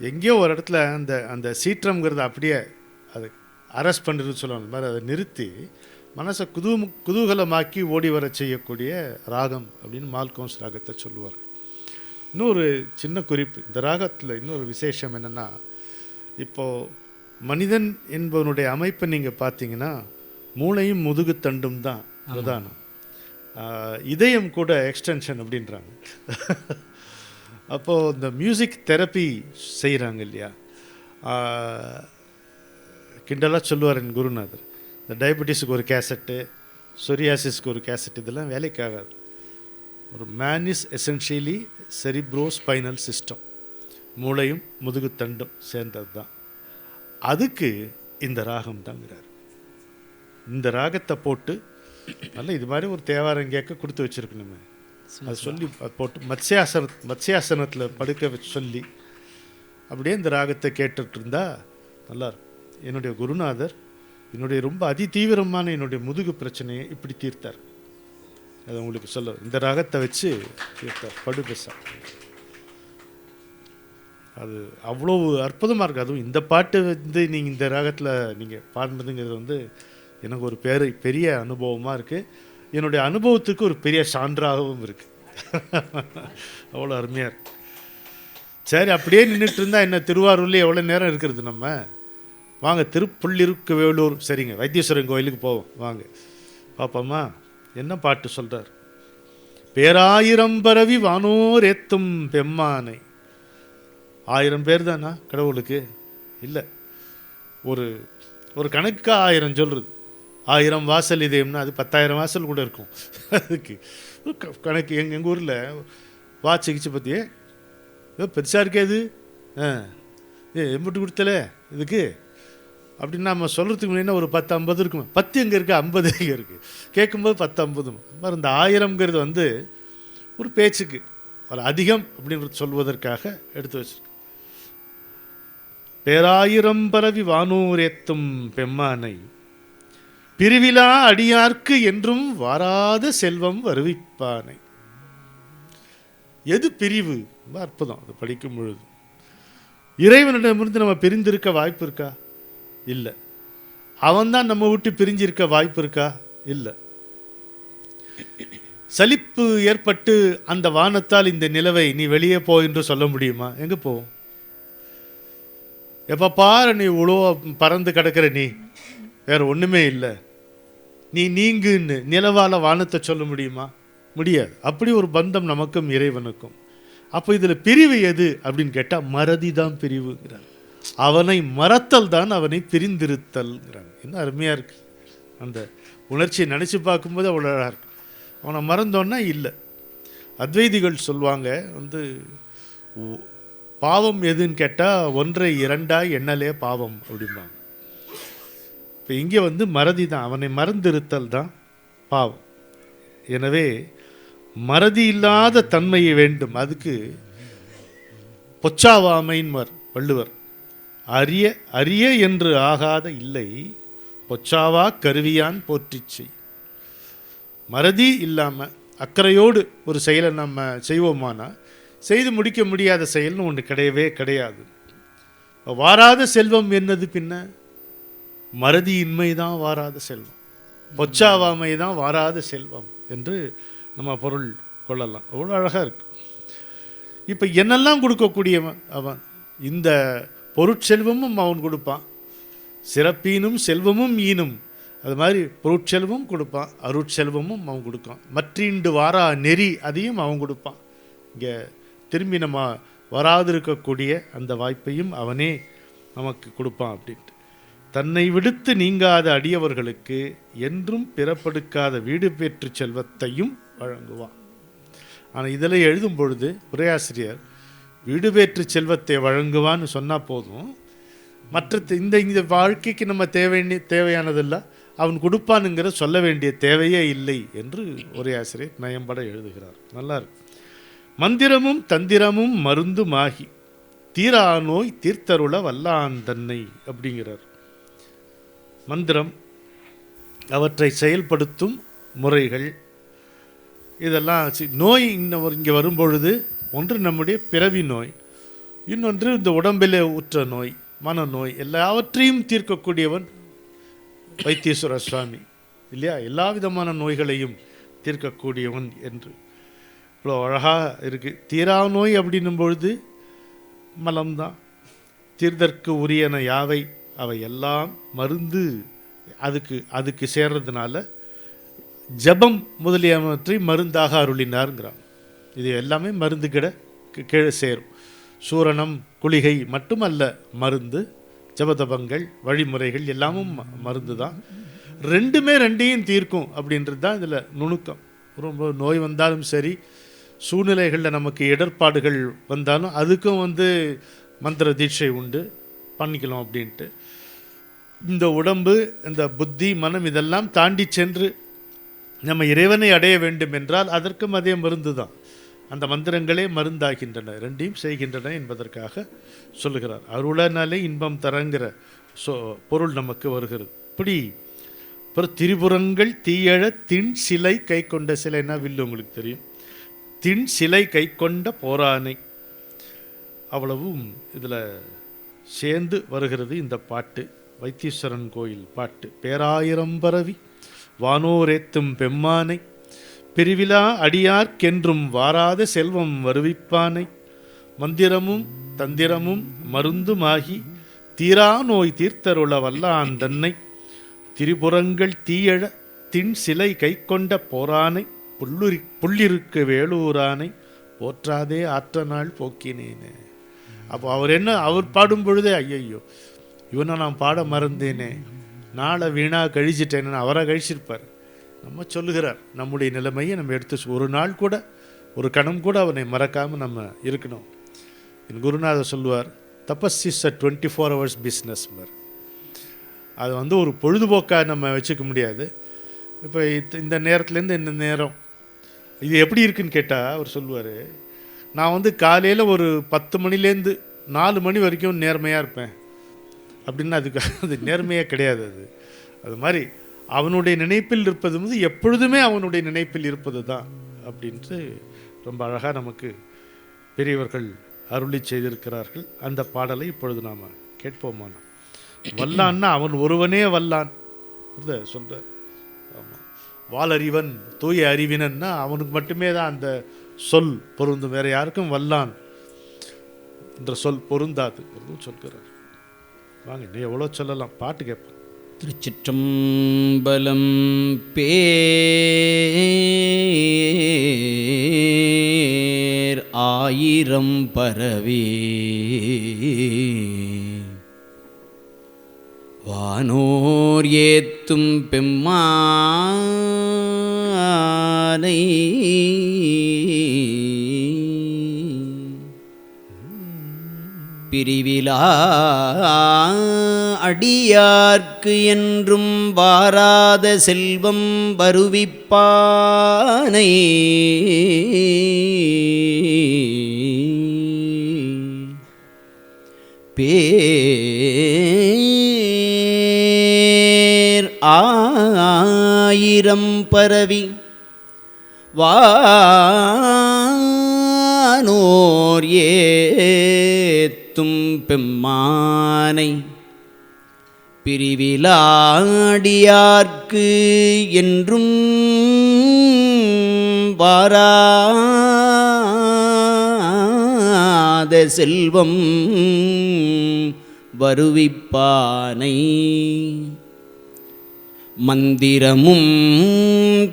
எங்கேயோ ஒரு இடத்துல அந்த அந்த சீற்றம்ங்கிறத அப்படியே அதை அரெஸ்ட் பண்ணுறதுன்னு சொல்லுவாங்க. அது மாதிரி அதை நிறுத்தி மனசை குதூகலமாக்கி ஓடி வர செய்யக்கூடிய ராகம் அப்படின்னு மால்கவுன்ஸ் ராகத்தை சொல்லுவார். இன்னொரு சின்ன குறிப்பு, இந்த ராகத்தில் இன்னொரு விசேஷம் என்னென்னா, இப்போது மனிதன் என்பவனுடைய அமைப்பை நீங்கள் பார்த்தீங்கன்னா மூளையும் முதுகுத்தண்டும் தான் பிரதானம். இதயம் கூட எக்ஸ்டென்ஷன் அப்படின்றாங்க. அப்போது இந்த மியூசிக் தெரப்பி செய்கிறாங்க இல்லையா, கிண்டலாக சொல்லுவார் என் குருநாதர், இந்த டயபெட்டிஸுக்கு ஒரு கேசட்டு, சொரியாசிஸ்க்கு ஒரு கேசட், இதெல்லாம் வேலைக்காகாது. ஒரு man is essentially cerebro spinal system, மூளையும் முதுகுத்தண்டும் சேர்ந்தது தான். அதுக்கு இந்த ராகம் தாங்கிறார். இந்த ராகத்தை போட்டு நல்ல இது மாதிரி ஒரு தேவாரம் கேட்க கொடுத்து வச்சுருக்கணுமே, அது சொல்லி போட்டு மத்ஸ்யாசனத்தில் படுக்க வச்சு சொல்லி அப்படியே இந்த ராகத்தை கேட்டுட்டு இருந்தா நல்லாயிருக்கும். என்னுடைய குருநாதர் என்னுடைய ரொம்ப அதி தீவிரமான என்னுடைய முதுகு பிரச்சனையை இப்படி தீர்த்தார். அதை உங்களுக்கு சொல்ல, இந்த ராகத்தை வச்சு தீர்த்தார் படுபெசா. அது அவ்வளோ அற்புதமாக இருக்குது. அதுவும் இந்த பாட்டு நீங்கள் இந்த ராகத்தில் நீங்கள் பாடுனதுங்கிறது எனக்கு ஒரு பெரிய அனுபவமாக இருக்குது. என்னுடைய அனுபவத்துக்கு ஒரு பெரிய சான்றாகவும் இருக்குது. அவ்வளோ அருமையாக இருக்கு. சரி, அப்படியே நின்றுட்டு இருந்தால் என்ன, திருவாரூர்லேயே எவ்வளோ நேரம் இருக்கிறது நம்ம. வாங்க திருப்புள்ளிருக்கு வேலூர், சரிங்க, வைத்தீஸ்வரன் கோயிலுக்கு போவோம் வாங்க பாப்பாம்மா. என்ன பாட்டு சொல்கிறார்? பேராயிரம் பரவி வானோர் ஏத்தும் பெம்மானை. 1000 பேர் தானா கடவுளுக்கு? இல்லை, ஒரு ஒரு கணக்கு 1000 சொல்கிறது. 1000 வாசல் இதயம்னா அது 10,000 வாசல் கூட இருக்கும். அதுக்கு கணக்கு. எங்கள் ஊரில் வாட்சிக்கிச்சு பற்றியே பெருசாக இருக்கே இது, எம்பிட்டு கொடுத்தல இதுக்கு அப்படின்னு நம்ம சொல்கிறதுக்கு முன்னாடி ஒரு 10-50 இருக்குமா. 10 எங்கே இருக்குது, 50 எங்கே இருக்குது கேட்கும்போது 10-50. மாதிரி இந்த 1000ங்கிறது வந்து ஒரு பேச்சுக்கு ஒரு அதிகம் அப்படின்றது சொல்வதற்காக எடுத்து வச்சிருக்கு. பேராயிரம் பரவி வானூரேத்தும் பெம்மானை பிரிவிலா அடியார்க்கு என்றும் வாராத செல்வம் வருவிப்பானை. எது பிரிவு? அற்புதம். அது படிக்கும் பொழுது இறைவனிடமிருந்து நம்ம பிரிந்திருக்க வாய்ப்பு இருக்கா? இல்லை. அவன்தான் நம்ம விட்டு பிரிஞ்சிருக்க வாய்ப்பு இருக்கா? இல்லை. சலிப்பு ஏற்பட்டு அந்த வானத்தால் இந்த நிலவை நீ வெளியே போ என்று சொல்ல முடியுமா? எங்கே போவோம்? எப்போ பாரு நீ இவ்வளோ பறந்து கிடக்கிற, நீ வேற ஒன்றுமே இல்லை, நீ நீங்குன்னு நிலவால வானத்தை சொல்ல முடியுமா? முடியாது. அப்படி ஒரு பந்தம் நமக்கும் இறைவனுக்கும். அப்போ இதில் பிரிவு எது அப்படின்னு கேட்டால் மறதி தான் பிரிவுங்கிறார். அவனை மறத்தல் தான் அவனை பிரிந்திருத்தல்ங்கிறாங்க. என்ன அருமையாக இருக்குது. அந்த உணர்ச்சியை நினச்சி பார்க்கும்போது அவ்வளோ அழகாக இருக்கு. அவனை மறந்தோன்னா இல்லை. அத்வைதிகள் சொல்லுவாங்க வந்து பாவம் எதுன்னு கேட்டால் 1 2 எண்ணலே பாவம் அப்படிம்பாங்க. இப்போ இங்கே வந்து மறதி தான், அவனை மறந்திருத்தல் தான் பாவம். எனவே மறதி இல்லாத தன்மையை வேண்டும். அதுக்கு பொச்சாவாமைன்மர் வள்ளுவர். அரிய அரிய என்று ஆகாத இல்லை பொச்சாவா கருவியான் போற்றிச்சை. மறதி இல்லாமல் அக்கறையோடு ஒரு செயலை நம்ம செய்வோமானா செய்து முடிக்க முடியாத செயல்னு ஒன்று கிடையவே கிடையாது. வாராத செல்வம் என்னது? பின்ன மறதியின்மை தான் வாராத செல்வம், பொச்சாவாமை தான் வாராத செல்வம் என்று நம்ம பொருள் கொள்ளலாம். அவ்வளோ அழகாக இருக்கு. இப்போ என்னெல்லாம் கொடுக்கக்கூடியவன் அவன். இந்த பொருட்செல்வமும் அவன் கொடுப்பான், சிறப்பீனும் செல்வமும் ஈனும். அது மாதிரி பொருட்செல்வமும் கொடுப்பான், அருட்செல்வமும் அவன் கொடுப்பான். மற்றீண்டு வாரா நெறி அதையும் அவன் கொடுப்பான். இங்கே திரும்பி நம்ம வராதிருக்கக்கூடிய அந்த வாய்ப்பையும் அவனே நமக்கு கொடுப்பான் அப்படின்ட்டு. தன்னை விடுத்து நீங்காத அடியவர்களுக்கு என்றும் பிறப்படுக்காத வீடு பெற்று செல்வத்தையும் வழங்குவான். ஆனால் இதில் எழுதும் பொழுது உரையாசிரியர் வீடு பெற்று செல்வத்தை வழங்குவான்னு சொன்னால் போதும், மற்ற இந்த வாழ்க்கைக்கு நம்ம தேவையானதெல்லாம் அவன் கொடுப்பானுங்கிற சொல்ல வேண்டிய தேவையே இல்லை என்று உரையாசிரியர் நயம்பட எழுதுகிறார். நல்லா இருக்கு. மந்திரமும் தந்திரமும் மருந்துமாகி தீரா நோய் தீர்த்தருள வல்லான் தன்னை அப்படிங்கிறார். மந்திரம், அவற்றை செயல்படுத்தும் முறைகள், இதெல்லாம் நோய் இங்கே வரும்பொழுது ஒன்று நம்முடைய பிறவி நோய், இன்னொன்று இந்த உடம்பிலே உற்ற நோய், மனநோய், எல்லாவற்றையும் தீர்க்கக்கூடியவன் வைத்தீஸ்வர சுவாமி இல்லையா? எல்லா விதமான நோய்களையும் தீர்க்கக்கூடியவன் என்று இவ்வளோ அழகாக இருக்குது. தீரா நோய் அப்படின்னும் பொழுது மலம்தான். தீர்தற்கு உரியன யாவை அவை எல்லாம் மருந்து. அதுக்கு சேர்றதுனால ஜபம் முதலியவற்றை மருந்தாக அருளினார்ங்கிறான். இது எல்லாமே மருந்து கீழே சேரும். சூரணம் குளிகை மட்டுமல்ல மருந்து, ஜபதபங்கள் வழிமுறைகள் எல்லாமும் மருந்து தான். ரெண்டையும் தீர்க்கும் அப்படின்றது தான் இதில் நுணுக்கம். ரொம்ப நோய் வந்தாலும் சரி, சூழ்நிலைகளில் நமக்கு இடர்பாடுகள் வந்தாலும் அதுக்கும் மந்திர தீட்சை உண்டு, பண்ணிக்கலாம் அப்படின்ட்டு. இந்த உடம்பு, இந்த புத்தி, மனம் இதெல்லாம் தாண்டி சென்று நம்ம இறைவனை அடைய வேண்டும் என்றால் அதற்கும் அதே மருந்து தான். அந்த மந்திரங்களே மருந்தாகின்றன, ரெண்டையும் செய்கின்றன என்பதற்காக சொல்லுகிறார். அருளனாலே இன்பம் தரங்கிற பொருள் நமக்கு வருகிறது. இப்படி திரிபுரங்கள் தீயழ திண் சிலை கை கொண்ட சிலைன்னா வில்லு உங்களுக்கு தெரியும். திண் சிலை கை கொண்ட போரானை, அவ்வளவும் இதில் சேர்ந்து வருகிறது இந்த பாட்டு. வைத்தீஸ்வரன் கோயில் பாட்டு. பேராயிரம் பரவி வானோரேத்தும் பெம்மானை பிரிவிலா அடியார்க்கென்றும் வாராத செல்வம் வருவிப்பானை மந்திரமும் தந்திரமும் மருந்துமாகி தீரா நோய் தீர்த்தருள வல்லான் தன்னை திரிபுரங்கள் தீயழ திண் சிலை கை கொண்ட போரானை புள்ளிருக்கு வேலூரானை போற்றாதே ஆற்ற நாள் போக்கினேனே. அப்போ அவர் பாடும் பொழுதே ஐயையோ இவனை நான் பாட மறந்தேனே, நாளை வீணாக கழிச்சிட்டேன்னு அவராக கழிச்சிருப்பார். நம்ம சொல்லுகிறார் நம்முடைய நிலைமையை நம்ம எடுத்து ஒரு நாள் கூட ஒரு கணம் கூட அவனை மறக்காமல் நம்ம இருக்கணும். என் குருநாதர் சொல்லுவார், தபஸ் இஸ் அ 24 hours பிஸ்னஸ். அது வந்து ஒரு பொழுதுபோக்காக நம்ம வச்சுக்க முடியாது. இப்போ இந்த நேரத்துலேருந்து இந்த நேரம் இது எப்படி இருக்குன்னு கேட்டால் அவர் சொல்லுவார், நான் வந்து காலையில் ஒரு 10 மணிலேருந்து 4 மணி வரைக்கும் நேர்மையாக இருப்பேன் அப்படின்னா அது நேர்மையாக கிடையாது. அது மாதிரி அவனுடைய நினைப்பில் இருப்பது வந்து எப்பொழுதுமே அவனுடைய நினைப்பில் இருப்பது தான் அப்படின்ட்டு ரொம்ப அழகாக நமக்கு பெரியவர்கள் அருளி செய்திருக்கிறார்கள். அந்த பாடலை இப்பொழுது நாம் கேட்போமான. வல்லான்னா அவன் ஒருவனே வல்லான் சொல்கிறார். ஆமாம், வாலறிவன் தூய அறிவினன்னா அவனுக்கு மட்டுமே தான் அந்த சொல் பொருந்தும், வேறு யாருக்கும் வல்லான் என்ற சொல் பொருந்தாது எதுவும் சொல்கிறார். வாங்க, நீ எவ்வளோ சொல்லலாம், பாட்டு கேட்பேன். திருச்சிற்றம்பலம். பேர் ஆயிரம் பரவி வானோர் ஏத்தும் பெம்மானை பிரிவிலா அடியார்க்கு என்றும் வாராத செல்வம் வருவிப்பானை பேர் ஆயிரம் பரவி வானோர் ஏத்தும் பெம்மானை பிரிவிலாடியார்க்கு என்றும் வாராத செல்வம் வருவிப்பானை மந்திரமும்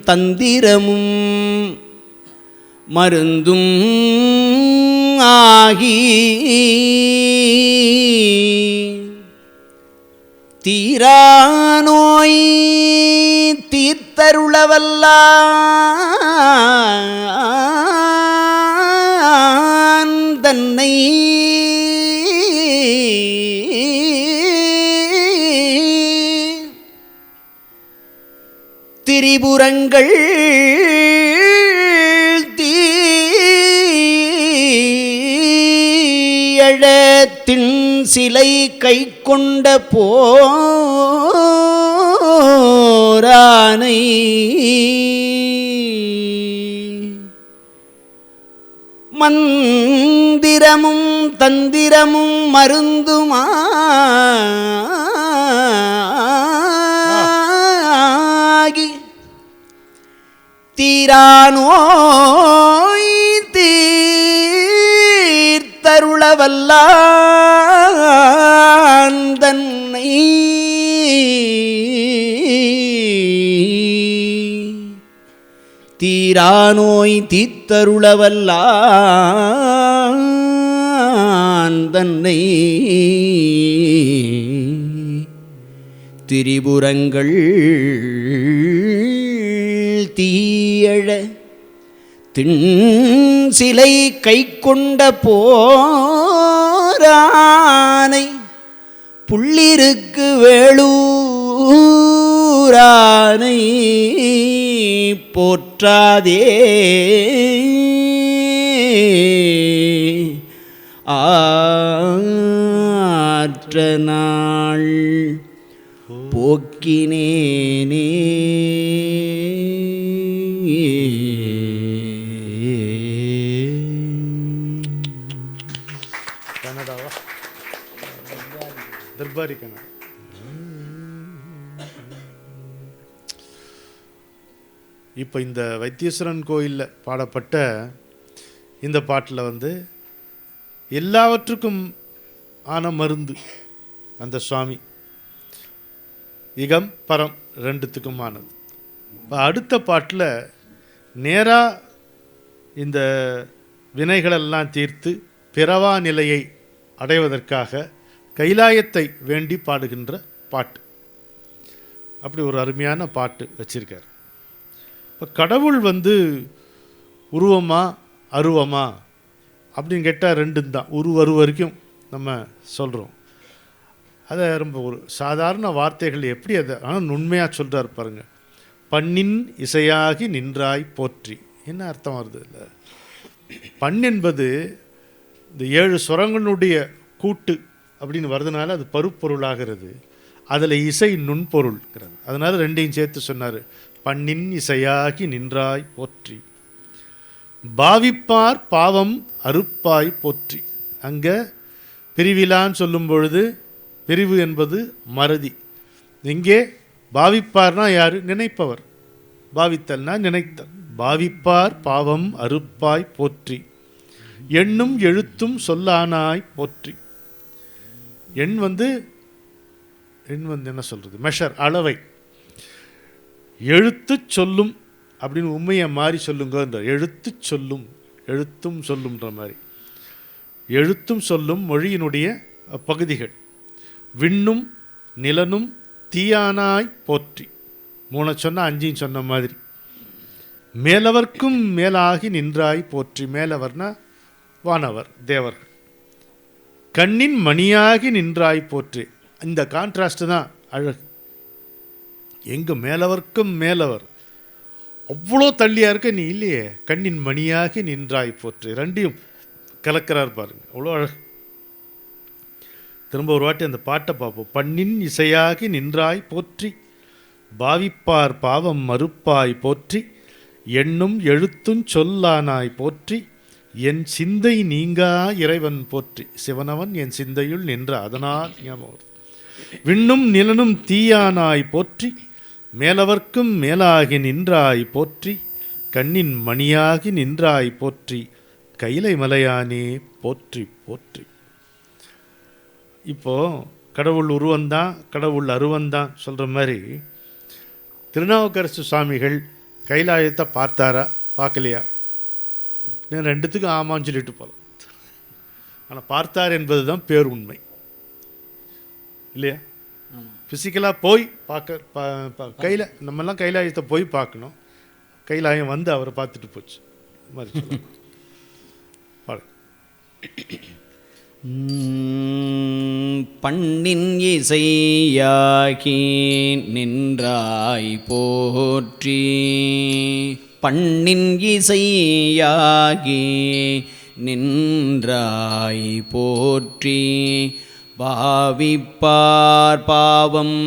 தந்திரமும் மருந்தும் ஆகி தீரானோய் தீர்த்தருளவல்லான் தன்னை திரிபுரங்கள் தீயழத்தின் சிலை கை கொண்ட போரானை மந்திரமும் தந்திரமும் மருந்துமாகி தீரானோய் தீர்த்தருளவல்லான் தன்னை தீரானோய் தீர்த்தருளவல்லான் தன்னை திரிபுரங்கள் தீயழ திண் சிலை கை கொண்ட போரானை புள்ளிருக்கு வேளூரானை போற்றாதே ஆற்ற நாள் போக்கினேனே கன்னடாவா? தர்பாரி கன்னடா. இப்போ இந்த வைத்தீஸ்வரன் கோயிலில் பாடப்பட்ட இந்த பாட்டில் வந்து எல்லாவற்றுக்கும் ஆன மருந்து அந்த சுவாமி, இகம் பரம் ரெண்டுத்துக்கும் ஆனது. இப்போ அடுத்த பாட்டில் நேராக இந்த வினைகளெல்லாம் தீர்த்து பிறவா நிலையை அடைவதற்காக கைலாயத்தை வேண்டி பாடுகின்ற பாட்டு. அப்படி ஒரு அருமையான பாட்டு வச்சிருக்கார். இப்போ கடவுள் உருவமா அருவமா அப்படின்னு கேட்டால் ரெண்டும் தான். உருவரு வரைக்கும் நம்ம சொல்கிறோம். அதை ரொம்ப ஒரு சாதாரண வார்த்தைகள் எப்படி அதை ஆனால் உண்மையாக சொல்கிறார் பாருங்க. பண்ணின் இசையாகி நின்றாய் போற்றி. என்ன அர்த்தம் வருது இல்லை? பண் என்பது இந்த 7 சுரங்களுடைய கூட்டு அப்படின்னு வர்றதுனால அது பருப்பொருளாகிறது. அதில் இசை நுண்பொருள்ங்கிறது. அதனால் ரெண்டையும் சேர்த்து சொன்னார். பண்ணின் இசையாகி நின்றாய் போற்றி, பாவிப்பார் பாவம் அறுப்பாய் போற்றி. அங்கே பிரிவிலான்னு சொல்லும் பொழுது பிரிவு என்பது மறதி. இங்கே பாவிப்பார்னா யார்? நினைப்பவர். பாவித்தல்னா நினைத்தல். பாவிப்பார் பாவம் அறுப்பாய் போற்றி, எண்ணும் எழுத்தும் சொல்லானாய் போற்றி. எண் என்ன சொல்கிறது? மெஷர், அளவை. எழுத்து சொல்லும் அப்படின்னு உண்மையை மாறி சொல்லுங்கன்ற. எழுத்து சொல்லும், எழுத்தும் சொல்லும்ன்ற மாதிரி. எழுத்தும் சொல்லும் மொழியினுடைய பகுதிகள். விண்ணும் நிலனும் தீயானாய் போற்றி. 3 சொன்ன 5 சொன்ன மாதிரி. மேலவர்க்கும் மேலாகி நின்றாய் போற்றி. மேலவர்னா வானவர், தேவர்கள். கண்ணின் மணியாகி நின்றாய் போற்றி. இந்த கான்ட்ராஸ்ட் தான் அழகு. எங்கு மேலவர்க்கும் மேலவர், அவ்வளோ தள்ளியா இருக்க நீ இல்லையே, கண்ணின் மணியாகி நின்றாய் போற்றி. ரெண்டையும் கலக்கிறார் பாருங்க, அவ்வளோ அழகு. திரும்ப ஒரு வாட்டி அந்த பாட்டை பார்ப்போம். பண்ணின் இசையாகி நின்றாய் போற்றி, பாவிப்பார் பாவம் மறுப்பாய் போற்றி, எண்ணும் எழுத்தும் சொல்லானாய் போற்றி, என் சிந்தை நீங்கா இறைவன் போற்றி. சிவனவன் என் சிந்தையுள் நின்ற அதனால் ஞாபகம். விண்ணும் நிலனும் தீயானாய் போற்றி, மேலவர்க்கும் மேலாகி நின்றாய் போற்றி, கண்ணின் மணியாகி நின்றாய் போற்றி, கைலை மலையானே போற்றி போற்றி. இப்போ கடவுள் உருவந்தான், கடவுள் அருவந்தான் சொல்கிற மாதிரி திருநாவுக்கரசு சுவாமிகள் கைலாயத்தை பார்த்தாரா பார்க்கலையா? நான் ரெண்டுத்துக்கும் ஆமான்னு சொல்லிட்டு போகலாம். ஆனால் பார்த்தார் என்பது தான் பேர் உண்மை இல்லையா? ஃபிசிக்கலாக போய் பார்க்க கையில் நம்மெல்லாம் கைலாயத்தை போய் பார்க்கணும். கைலாயம் அவரை பார்த்துட்டு போச்சு மாதிரி சொல்லலாம். பண்ணின் இசையாகி நின்றாய் போற்றி, பண்ணின் இசையாகி நின்றாய் போற்றி, பாவிப்பார் பாவம்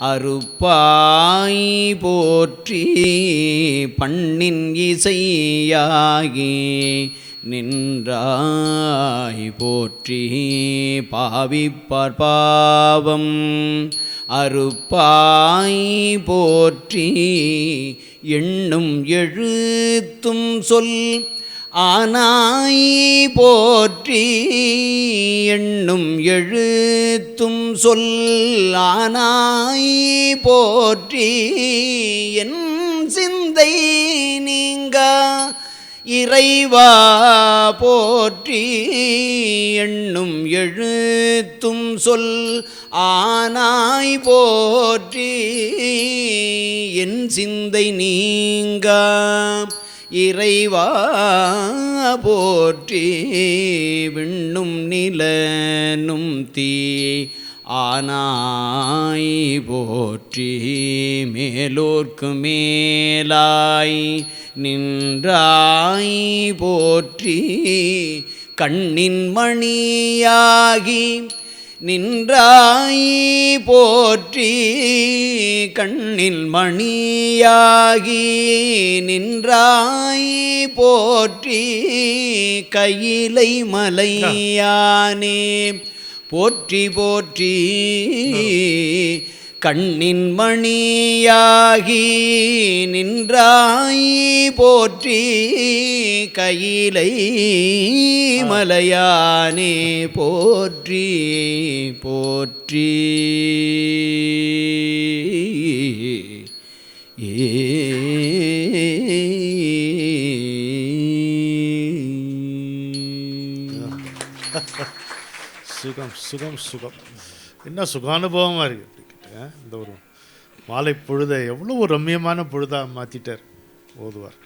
அறுப்பாய் போற்றி, பண்ணின் இசையாகி நின்றாய் போற்றி, பாவிப்பார் பாவம் அறுப்பாய் போற்றி, எண்ணும் எழுத்தும் சொல் ஆனாய் போற்றி, எண்ணும் எழுத்தும் சொல் ஆனாய் போற்றி, என் சிந்தை நீங்கா இறைவா போற்றி, எண்ணும் எழுத்தும் சொல் ஆனாய் போற்றி, என் சிந்தை நீங்கா இறைவா போற்றி, விண்ணும் நிலனும் தீ ஆனாய் போற்றி, மேலோர்க்கு மேலாய் நின்றாய் போற்றி, கண்ணின் மணியாகி நின்றாய் போற்றி, கண்ணில் மணியாகி நின்றாய் போற்றி, கையிலை மலையானே போற்றி போற்றி, கண்ணின் மணியாகி நின்றாய் போற்றி, கையிலை மலையானே போற்றி போற்றி. சுகம் சுகம் சுகம். என்ன சுகானுபவமாக இருக்குது இந்த ஒரு மாலை பொழுதை எவ்வளோ ஒரு ரம்மியமான பொழுதாக மாற்றிட்டார் ஓதுவார்.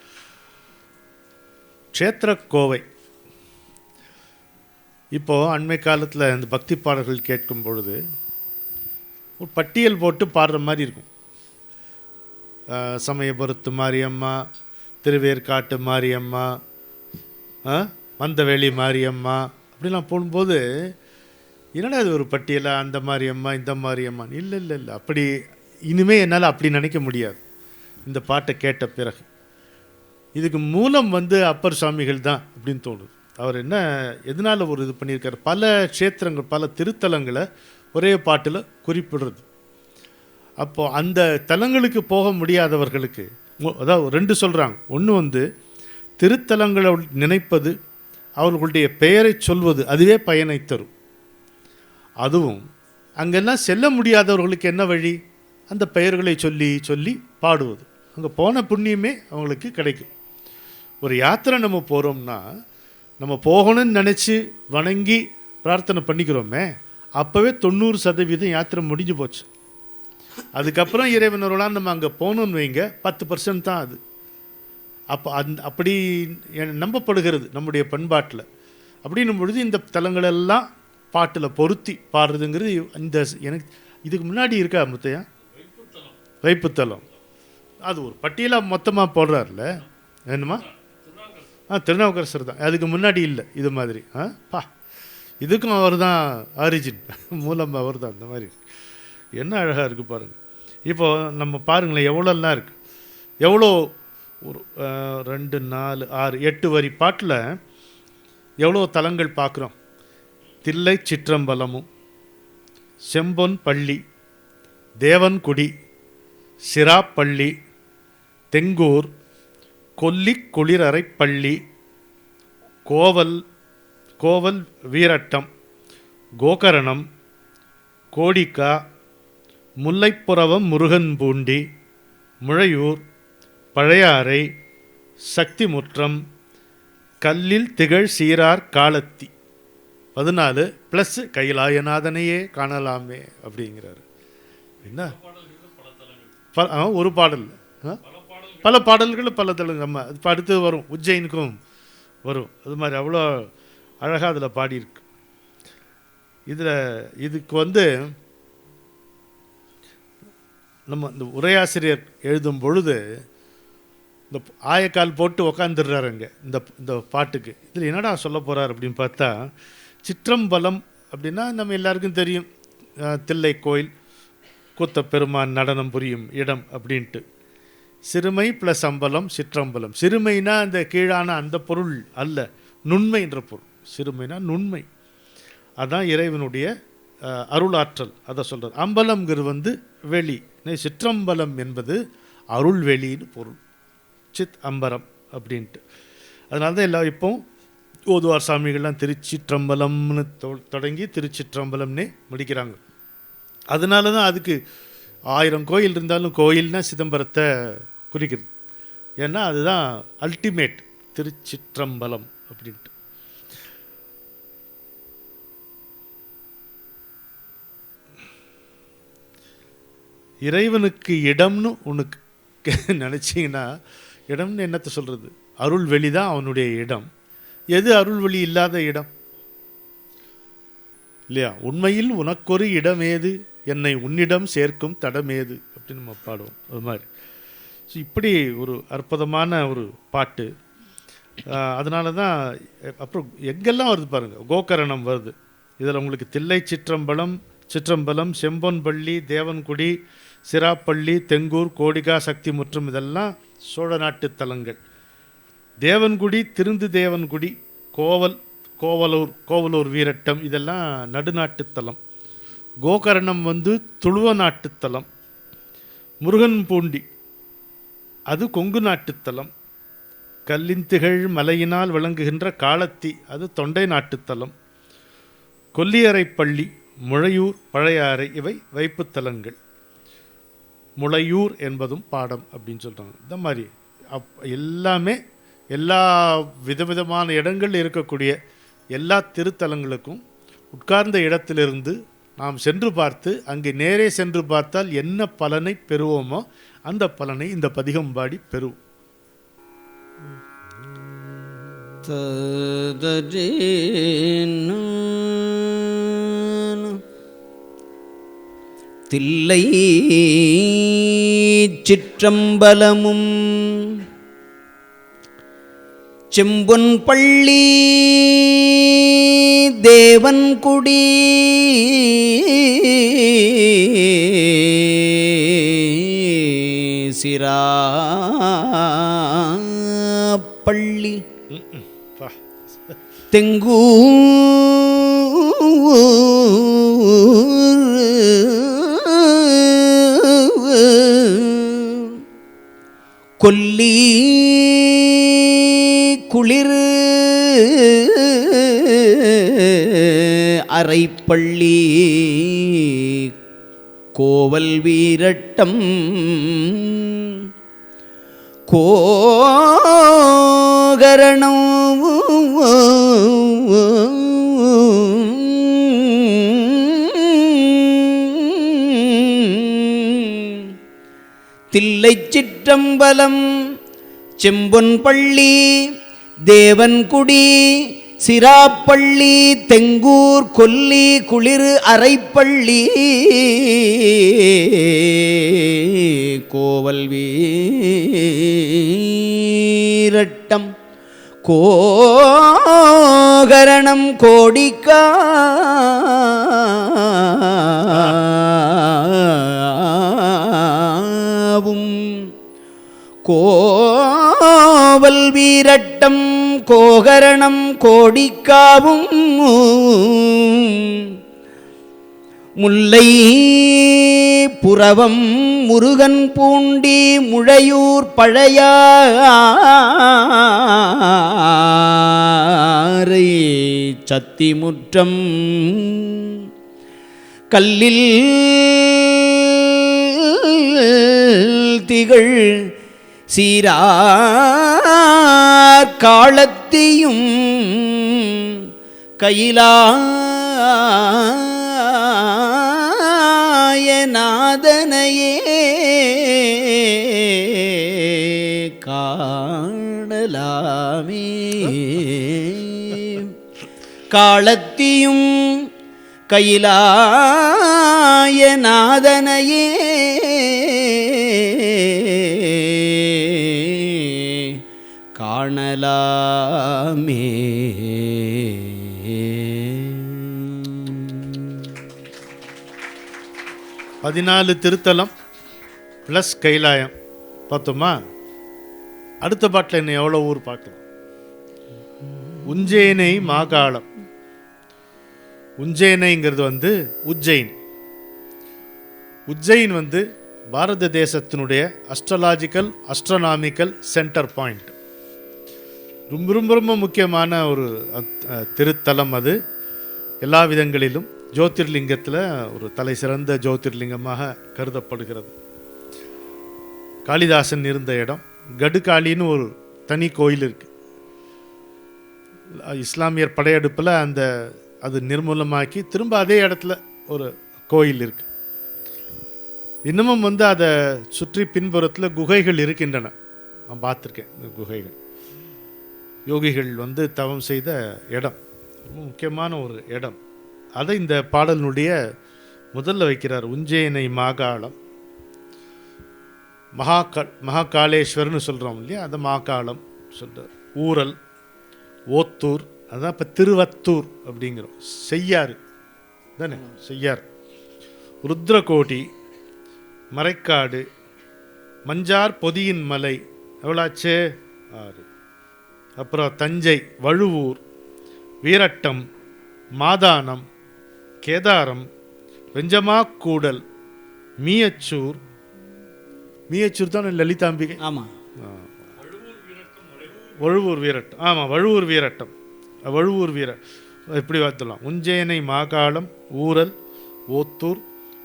க்ஷேத்திர கோவை. இப்போது அண்மை காலத்தில் இந்த பக்தி பாடல்கள் கேட்கும் பொழுது ஒரு பட்டியல் போட்டு பாடுற மாதிரி இருக்கும். சமயபுரத்து மாரியம்மா, திருவேற்காட்டு மாரியம்மா, மந்தவேலி மாரியம்மா அப்படிலாம் போடும்போது என்னடா அது ஒரு பட்டியலாக, அந்த மாரியம்மா இந்த மாரியம்மா? இல்லை இல்லை இல்லை, அப்படி இனிமேல் என்னால் அப்படி நினைக்க முடியாது இந்த பாட்டை கேட்ட பிறகு. இதுக்கு மூலம் அப்பர் சுவாமிகள் தான் அப்படின்னு தோணுது. அவர் என்ன எதனால் ஒரு இது பண்ணியிருக்காரு, பல க்ஷேத்திரங்கள் பல திருத்தலங்களை ஒரே பாட்டில் குறிப்பிடுறது. அப்போது அந்த தலங்களுக்கு போக முடியாதவர்களுக்கு, அதாவது ரெண்டு சொல்கிறாங்க. ஒன்று திருத்தலங்களை நினைப்பது, அவர்களுடைய பெயரை சொல்வது, அதுவே பயனை தரும். அதுவும் அங்கெல்லாம் செல்ல முடியாதவர்களுக்கு என்ன வழி, அந்த பெயர்களை சொல்லி சொல்லி பாடுவது. அங்கே போன புண்ணியமே அவங்களுக்கு கிடைக்கும். ஒரு யாத்திரை நம்ம போகிறோம்னா, நம்ம போகணும்னு நினச்சி வணங்கி பிரார்த்தனை பண்ணிக்கிறோமே, அப்போவே 90% யாத்திரை முடிஞ்சு போச்சு. அதுக்கப்புறம் இறைவனோடலாம் நம்ம அங்கே போகணுன்னு வைங்க, 10% தான் அது. அப்போ அப்படி நம்பப்படுகிறது நம்முடைய பண்பாட்டில். அப்படின்னும் பொழுது இந்த தலங்களெல்லாம் பாட்டில் பொருத்தி பாடுறதுங்கிறது இந்த எனக்கு இதுக்கு முன்னாடி இருக்கா முத்தையா? வைப்புத்தலம் அது ஒரு பட்டியலாக மொத்தமாக போடுறாருல, என்னம்மா? திருநாவுக்கரசர் தான். அதுக்கு முன்னாடி இல்லை இது மாதிரி. இதுக்கும் அவர் தான் ஆரிஜின், மூலம் அவர் தான். அந்த மாதிரி என்ன அழகாக இருக்குது பாருங்கள். இப்போது நம்ம பாருங்களேன் எவ்வளோலாம் இருக்குது, எவ்வளோ ஒரு 2 4 6 8 வரி பாட்டில் எவ்வளோ தலங்கள் பார்க்குறோம். தில்லை சிற்றம்பலமும், செம்பொன் பள்ளி, தேவன்குடி, சிராப்பள்ளி, தெங்கூர், கொல்லி குளிரறைப்பள்ளி, கோவல் வீரட்டம், கோகரணம், கோடிக்கா, முல்லைப்புறவம் முருகன்பூண்டி, முழையூர், பழையாறை, சக்தி முற்றம், கல்லில் திகழ் சீரார் காலத்தி. 14 ப்ளஸ் கைலாயநாதனையே காணலாமே அப்படிங்கிறாரு. என்ன ஒரு பாடல், பல பாடல்கள் பல தலங்கள். நம்ம இப்போ அடுத்து வரும், உஜ்ஜயினுக்கும் வரும். அது மாதிரி அவ்வளோ அழகாக அதில் பாடியிருக்கு. இதுக்கு நம்ம இந்த உரையாசிரியர் எழுதும் பொழுது இந்த ஆயக்கால் போட்டு உக்காந்துடுறாருங்க இந்த பாட்டுக்கு. இதில் என்னடா சொல்ல போகிறார் அப்படின்னு பார்த்தா, சிற்றம்பலம் அப்படின்னா நம்ம எல்லாருக்கும் தெரியும், தில்லை கோயில், கூத்தப்பெருமான் நடனம் புரியும் இடம் அப்படின்ட்டு. சிறுமை ப்ளஸ் அம்பலம் சிற்றம்பலம். சிறுமைனா அந்த கீழான அந்த பொருள் அல்ல, நுண்மை என்ற பொருள். சிறுமைனா நுண்மை, அதுதான் இறைவனுடைய அருளாற்றல், அதை சொல்கிறது. அம்பலம்ங்கிறது வெளி. சிற்றம்பலம் என்பது அருள் வெளின்னு பொருள், சித் அம்பரம் அப்படின்ட்டு. அதனால தான் எல்லாம் இப்போ ஓதுவார் சாமிகள்லாம் திருச்சிற்றம்பலம்னு தொடங்கி திருச்சிற்றம்பலம்னே முடிக்கிறாங்க. அதனால தான் அதுக்கு 1000 கோயில் இருந்தாலும் கோயில்னால் சிதம்பரத்தை குறிக்கிறது. ஏன்னா அதுதான் அல்டிமேட், திருச்சிற்றம்பலம் அப்படின்ட்டு. இறைவனுக்கு இடம்னு உனக்கு நினச்சிங்கன்னா, இடம்னு என்னத்தை சொல்கிறது, அருள் வெளி தான் அவனுடைய இடம். எது அருள் வெளி இல்லாத இடம் இல்லையா? உண்மையில் உனக்கொரு இடமேது, என்னை உன்னிடம் சேர்க்கும் தடமேது அப்படின்னு நம்ம பாடுவோம். அது மாதிரி ஸோ இப்படி ஒரு அற்புதமான ஒரு பாட்டு. அதனால தான் அப்புறம் எங்கெல்லாம் வருது பாருங்கள், கோகரணம் வருது. இதில் உங்களுக்கு தில்லை சிற்றம்பலம், செம்பொன்பள்ளி, தேவன்குடி, சிராப்பள்ளி, தெங்கூர், கோடிகா, சக்தி முற்றம் இதெல்லாம் சோழ நாட்டு தலங்கள். தேவன்குடி, திருந்து தேவன்குடி, கோவலூர் வீரட்டம் இதெல்லாம் நடுநாட்டு தலம். கோகரணம் துளுவ நாட்டுத்தலம். முருகன்பூண்டி அது கொங்கு நாட்டுத்தலம். கல்லின்திகழ் மலையினால் விளங்குகின்ற காலத்தி அது தொண்டை நாட்டுத்தலம். கொல்லியறைப்பள்ளி, முழையூர், பழையாறை இவை வைப்புத்தலங்கள். முளையூர் என்பதும் பாடம் அப்படின்னு சொல்கிறாங்க. இந்த மாதிரி எல்லாமே எல்லா விதவிதமான இடங்கள் இருக்கக்கூடிய எல்லா திருத்தலங்களுக்கும் உட்கார்ந்த இடத்திலிருந்து நாம் சென்று பார்த்து அங்கே நேரே சென்று பார்த்தால் என்ன பலனை பெறுவோமோ அந்த பலனை இந்த பதிகம் பாடி பெறுவோம். தில்லை சிற்றம்பலமும் செம்பொன் பள்ளி தேவன்குடி சிராப்பள்ளி கொல்லி குளிர் அரைப்பள்ளி கோவல் வீரட்டம் கோகரணம் தில்லை சிற்றம்பலம் செம்பொன் பள்ளி தேவன்குடி சிராப்பள்ளி தெங்கூர் கொல்லி குளிர் அரைப்பள்ளி கோவல் வீரட்டம் கோகரணம் கோடிக்காவும் கோவல் வீரட்டம் கோகரணம் கோடிக்காவும் முல்லை புறவம் முருகன் பூண்டி முழையூர் பழையாறை சத்திமுற்றம் கல்லில் திகழ் சீரார் காலத்தியும் கைலாயநாதனையே காணலாமே காலத்தியும் கைலாயநாதனையே காணலாமே. பதினாலு திருத்தலம் ப்ளஸ் கைலாயம் பார்த்தோமா? அடுத்த பாட்டில் என்ன எவ்வளோ ஊர் பார்க்கலாம். உஞ்சேனை மாகாளம். உஞ்சேனைங்கிறது வந்து உஜ்ஜைன். உஜ்ஜைன் வந்து பாரத தேசத்தினுடைய அஸ்ட்ரானாமிக்கல் சென்டர் பாயிண்ட். ரொம்ப ரொம்ப ரொம்ப முக்கியமான ஒரு திருத்தலம் அது. எல்லா விதங்களிலும் ஜோதிர்லிங்கத்தில் ஒரு தலை சிறந்த ஜோதிர்லிங்கமாக கருதப்படுகிறது. காளிதாசன் இருந்த இடம். கடுகாளின்னு ஒரு தனி கோயில் இருக்கு. இஸ்லாமியர் படையெடுப்பில் அது நிர்மூலமாக்கி திரும்ப அதே இடத்துல ஒரு கோயில் இருக்கு. இன்னமும் வந்து அதை சுற்றி பின்புறத்தில் குகைகள் இருக்கின்றன. நான் பார்த்துருக்கேன் இந்த குகைகள். யோகிகள் வந்து தவம் செய்த இடம், ரொம்ப முக்கியமான ஒரு இடம். அதை இந்த பாடலினுடைய முதல்ல வைக்கிறார். உஞ்சேனை மாகாளம். மகாகாளேஸ்வரர்னு சொல்கிறோம் இல்லையா, அந்த மாகாளம் சொல்கிறார். ஊரல், ஓத்தூர், அதான் இப்போ திருவத்தூர் அப்படிங்கிறோம். செய்யாறு தானே, செய்யார். ருத்ரகோடி, மறைக்காடு, மஞ்சார் பொதியின் மலை, எவ்வளாச்சு 6. அப்புறம் தஞ்சை, வழுவூர், வீரட்டம், மாதானம், கேதாரம், வெஞ்சமாக்கூடல், மீயச்சூர். மீயச்சூர் தான் லலிதாம்பிகை. ஆமாம், வழுவூர் வீரட்டம். ஆமாம், வழுவூர் வீரட்டம். வழுவூர் இப்படி பார்த்துலாம். உஞ்சேனை மாகாளம், ஊரல், ஓத்தூர்,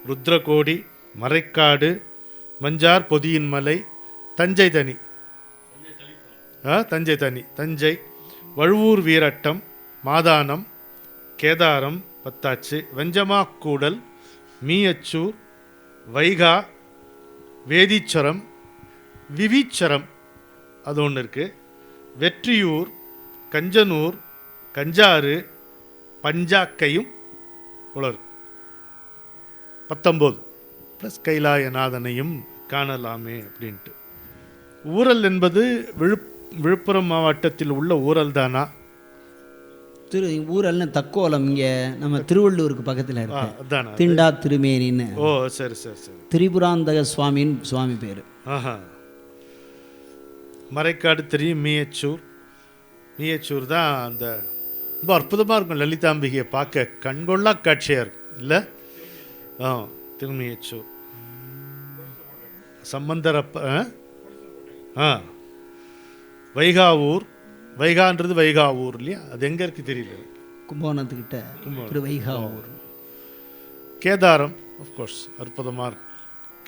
ருத்ரகோடி, மறைக்காடு, மஞ்சார் பொதியின் மலை, தஞ்சை தனி, தஞ்சை, வழுவூர் வீரட்டம், மாதானம், கேதாரம், 10 வெஞ்சமாக்கூடல், மீயச்சூர், வைகா, வேதிச்சரம், விவிச்சரம், அது ஒன்று இருக்குது, வெற்றியூர், கஞ்சனூர், கஞ்சாறு, பஞ்சாக்கையும் உலர். 19 ப்ளஸ் கைலாயநாதனையும் காணலாமே அப்படின்ட்டு. ஊரல் என்பது விழுப்புரம் மாவட்டத்தில் உள்ள ஊரல் தானா? ஊரல்னு தக்கோலம் இங்கே நம்ம திருவள்ளூருக்கு பக்கத்தில் இருக்கு, திண்டா திருமேனின்னு. ஓ சரி சரி சரி. திரிபுராந்தக சுவாமின்னு சுவாமி பேர். ஆஹா. மறைக்காடு தெரியும், மீயச்சூர். மீயச்சூர் தான் அந்த ரொம்ப அற்புதமாக இருக்கும், லலிதாம்பிகையை பார்க்க கண்கொள்ளா காட்சியாக இருக்கும் இல்லை? திருமீயச்சூர் சம்பந்தரப்ப. வைகாவூர், வைகான்றது வைகாவூர் இல்லையா? அது எங்கே இருக்குது தெரியல, கும்பகோணத்துக்கிட்ட திரு வைகாவூர். கேதாரம் ஆஃப்கோர்ஸ் அற்புதமாக இருக்கும்.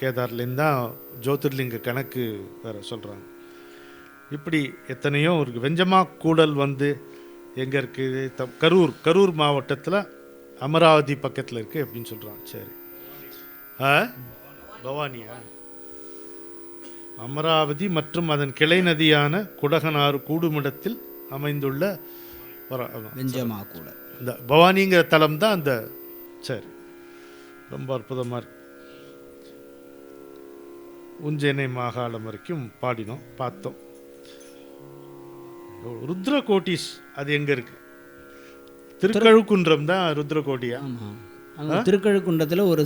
கேதார்லேருந்து தான் ஜோதிர்லிங்க கணக்கு வேறு சொல்கிறாங்க. இப்படி எத்தனையோ இருக்குது. வெஞ்சமாக்கூடல் எங்கே இருக்குது? கரூர் மாவட்டத்தில் அமராவதி பக்கத்தில் இருக்குது அப்படின்னு சொல்கிறான். சரி. பவானியா? அமராவதி மற்றும் அதன் கிளை நதியான குடகனாறு கூடுமிடத்தில் அமைந்துள்ள வெஞ்சமாக்கூடல். இந்த பவானிங்கிற தலம் தான் அந்த. சரி, ரொம்ப அற்புதமாக இருக்கு. உஞ்சனை மாகாளம் வரைக்கும் பாடினோம், பார்த்தோம். ருத்ரகோட்டீஸ் அது எங்கே இருக்கு? திருக்கழுக்குன்றம் தான் ருத்ரகோட்டியா? திருக்கழுக்குன்றத்தில் ஒரு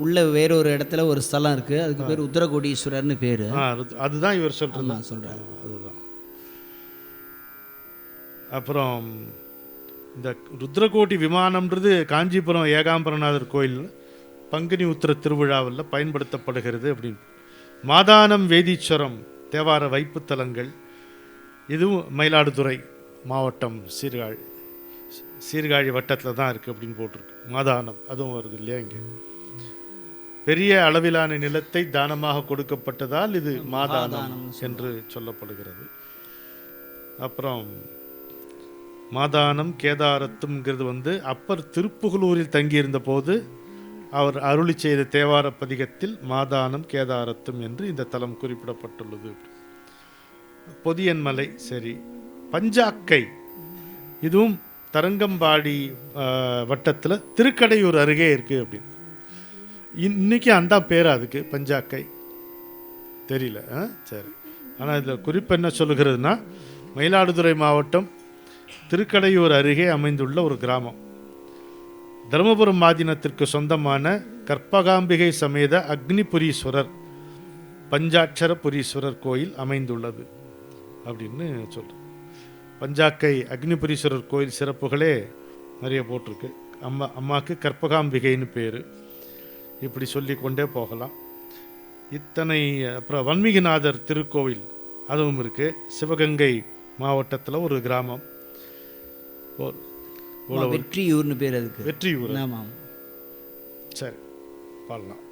உள்ள வேறொரு இடத்துல ஒரு ஸ்தலம் இருக்குது, அதுக்கு பேர் உத்தரகோடீஸ்வரர்னு பேர். அதுதான் இவர் சொல்கிறார். அதுதான். அப்புறம் இந்த ருத்ரகோட்டி விமானம்ன்றது காஞ்சிபுரம் ஏகாம்பரநாதர் கோயில் பங்குனி உத்திர திருவிழாவில் பயன்படுத்தப்படுகிறது அப்படின்னு. மாதானம், வேதீஸ்வரம் தேவார வைப்புத்தலங்கள். இதுவும் மயிலாடுதுறை மாவட்டம் சீர்காழி வட்டத்தில் தான் இருக்குது அப்படின்னு போட்டிருக்கு. மாதானம் அதுவும் வருது இல்லையா? இங்கே பெரிய அளவிலான நிலத்தை தானமாக கொடுக்கப்பட்டதால் இது மாதானம் என்று சொல்லப்படுகிறது. அப்புறம் மாதானம் கேதாரத்தும்ங்கிறது அப்பர் திருப்புகலூரில் தங்கியிருந்த போது அவர் அருளி செய்த தேவார பதிகத்தில் மாதானம் கேதாரத்தும் என்று இந்த தலம் குறிப்பிடப்பட்டுள்ளது. பொதியன்மலை. சரி. பஞ்சாக்கை இதுவும் தரங்கம்பாடி வட்டத்தில் திருக்கடையூர் அருகே இருக்குது அப்படின்னு. இன்னைக்கு அந்த பேர் அதுக்கு பஞ்சாக்கை தெரியல. சரி. ஆனால் இதில் குறிப்பு என்ன சொல்லுகிறதுனா, மயிலாடுதுறை மாவட்டம் திருக்கடையூர் அருகே அமைந்துள்ள ஒரு கிராமம். தருமபுரம் மாதீனத்திற்கு சொந்தமான கற்பகாம்பிகை சமேத அக்னிபுரீஸ்வரர் பஞ்சாட்சர புரீஸ்வரர் கோயில் அமைந்துள்ளது அப்படின்னு சொல்கிறேன். பஞ்சாக்கை அக்னிபுரீஸ்வரர் கோயில் சிறப்புகளே நிறைய போட்டிருக்கு. அம்மாவுக்கு கற்பகாம்பிகைன்னு பேர். இப்படி சொல்லி கொண்டே போகலாம். இத்தனை. அப்புறம் வன்மீகநாதர் திருக்கோவில் அதுவும் இருக்குது. சிவகங்கை மாவட்டத்தில் ஒரு கிராமம். வெற்றியூர்னு பேர் அதுக்கு. வெற்றியூர். ஆமாம். சரி, பாடலாம்.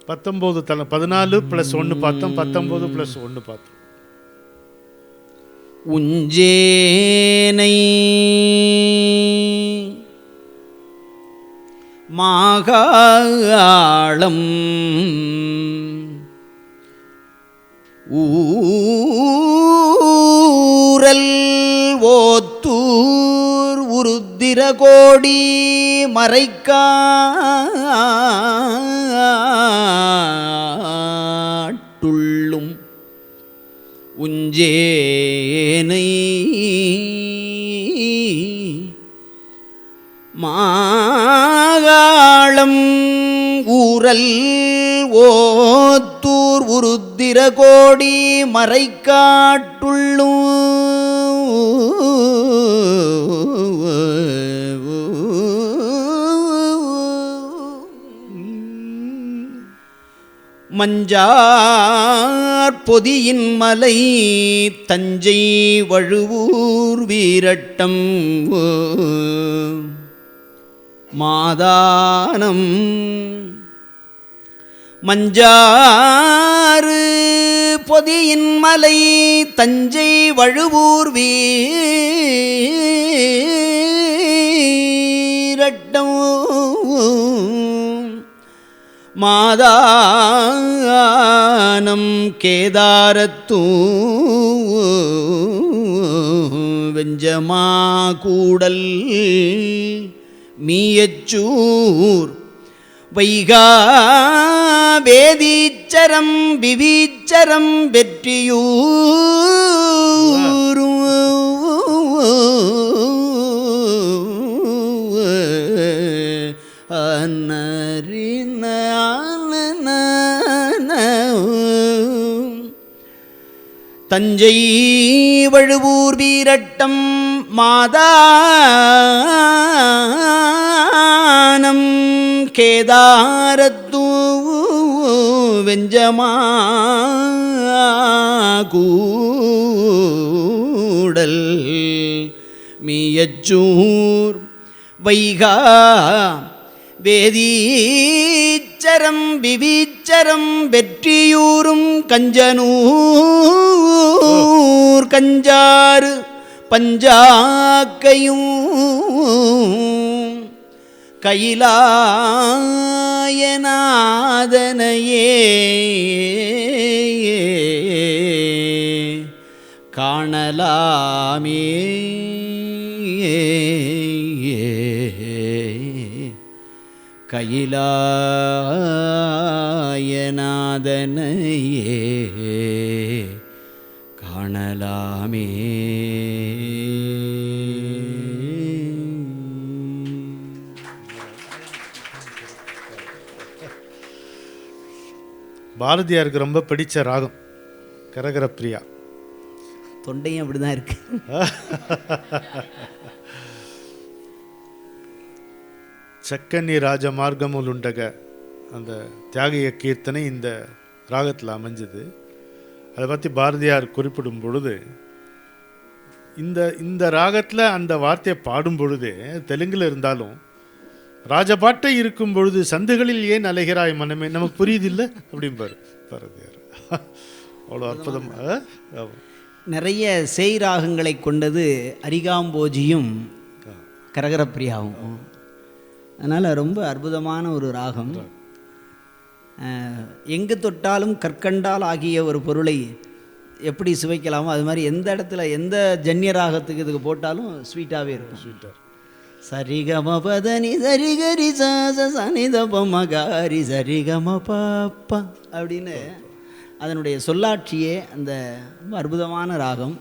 19 தலம். 14 + 1 பார்த்தோம், 19 + 1 பார்த்தோம். உஞ்சேனை மாகாளம் ஊரல் ஓத்தூர் உருத்திரகோடி மறைக்காட்டுள்ளும் உஞ்சேனை மாகாளம் ஊரல் ஓத்தூர் உருத்திரகோடி மறைக்காட்டுள்ளும் மஞ்சார் பொதியின் மலை தஞ்சை வழுவூர் வீரட்டம் மாதானம் மஞ்சாறு பொதியின் மலை தஞ்சை வழுவூர் வீரட்டம் மாதானம் கேதாரத்தூ வெஞ்சமா கூடல் மீயச்சூர் வைகா வேதீச்சரம் விவீச்சரம் வெற்றியூர் தஞ்சை வழுவூர் வீரட்டம் மாதானம் கேதாரத்தூ வெஞ்சமா கூடல் மீயச்சூர் வைகா வேதீச்சரம் விவீச்சரம் வெற்றியூரும் கஞ்சனூர் கஞ்சாறு பஞ்சாக்கையும் கைலாயநாதனையே காணலாமே கைலாயநாதனையே காணலாமே. பாரதியாருக்கு ரொம்ப பிடிச்ச ராகம் கரகர பிரியா. தொண்டையும் அப்படிதான் இருக்கு. சக்கன்னி ராஜ மார்க்கமுலுண்டக அந்த தியாகிய கீர்த்தனை இந்த ராகத்தில் அமைஞ்சது. அதை பற்றி பாரதியார் குறிப்பிடும் பொழுது இந்த ராகத்தில் அந்த வார்த்தையை பாடும் பொழுது தெலுங்கில் இருந்தாலும் ராஜபாட்டை இருக்கும் பொழுது சந்துகளில் ஏன் அலைகிறாய் மனமே நமக்கு புரியுது இல்லை அப்படிம்பார் பாரதியார். அவ்வளோ அற்புதமாக நிறைய சேய் ராகங்களை கொண்டது அரிகாம்போஜியும் கரகரப்பிரியாவும். அதனால் ரொம்ப அற்புதமான ஒரு ராகம். எங்கு தொட்டாலும் கற்கண்டால் ஆகிய ஒரு பொருளை எப்படி சுவைக்கலாமோ அது மாதிரி எந்த இடத்துல எந்த ஜன்ய ராகத்துக்கு இதுக்கு போட்டாலும் ஸ்வீட்டாகவே இருக்கும். ஸ்வீட்டாக சரிகமபதனி சரிகரி சனிதபமகாரி சரிகம பாப்பா அப்படின்னு அதனுடைய சொல்லாட்சியே அந்த ரொம்ப அற்புதமான ராகம்.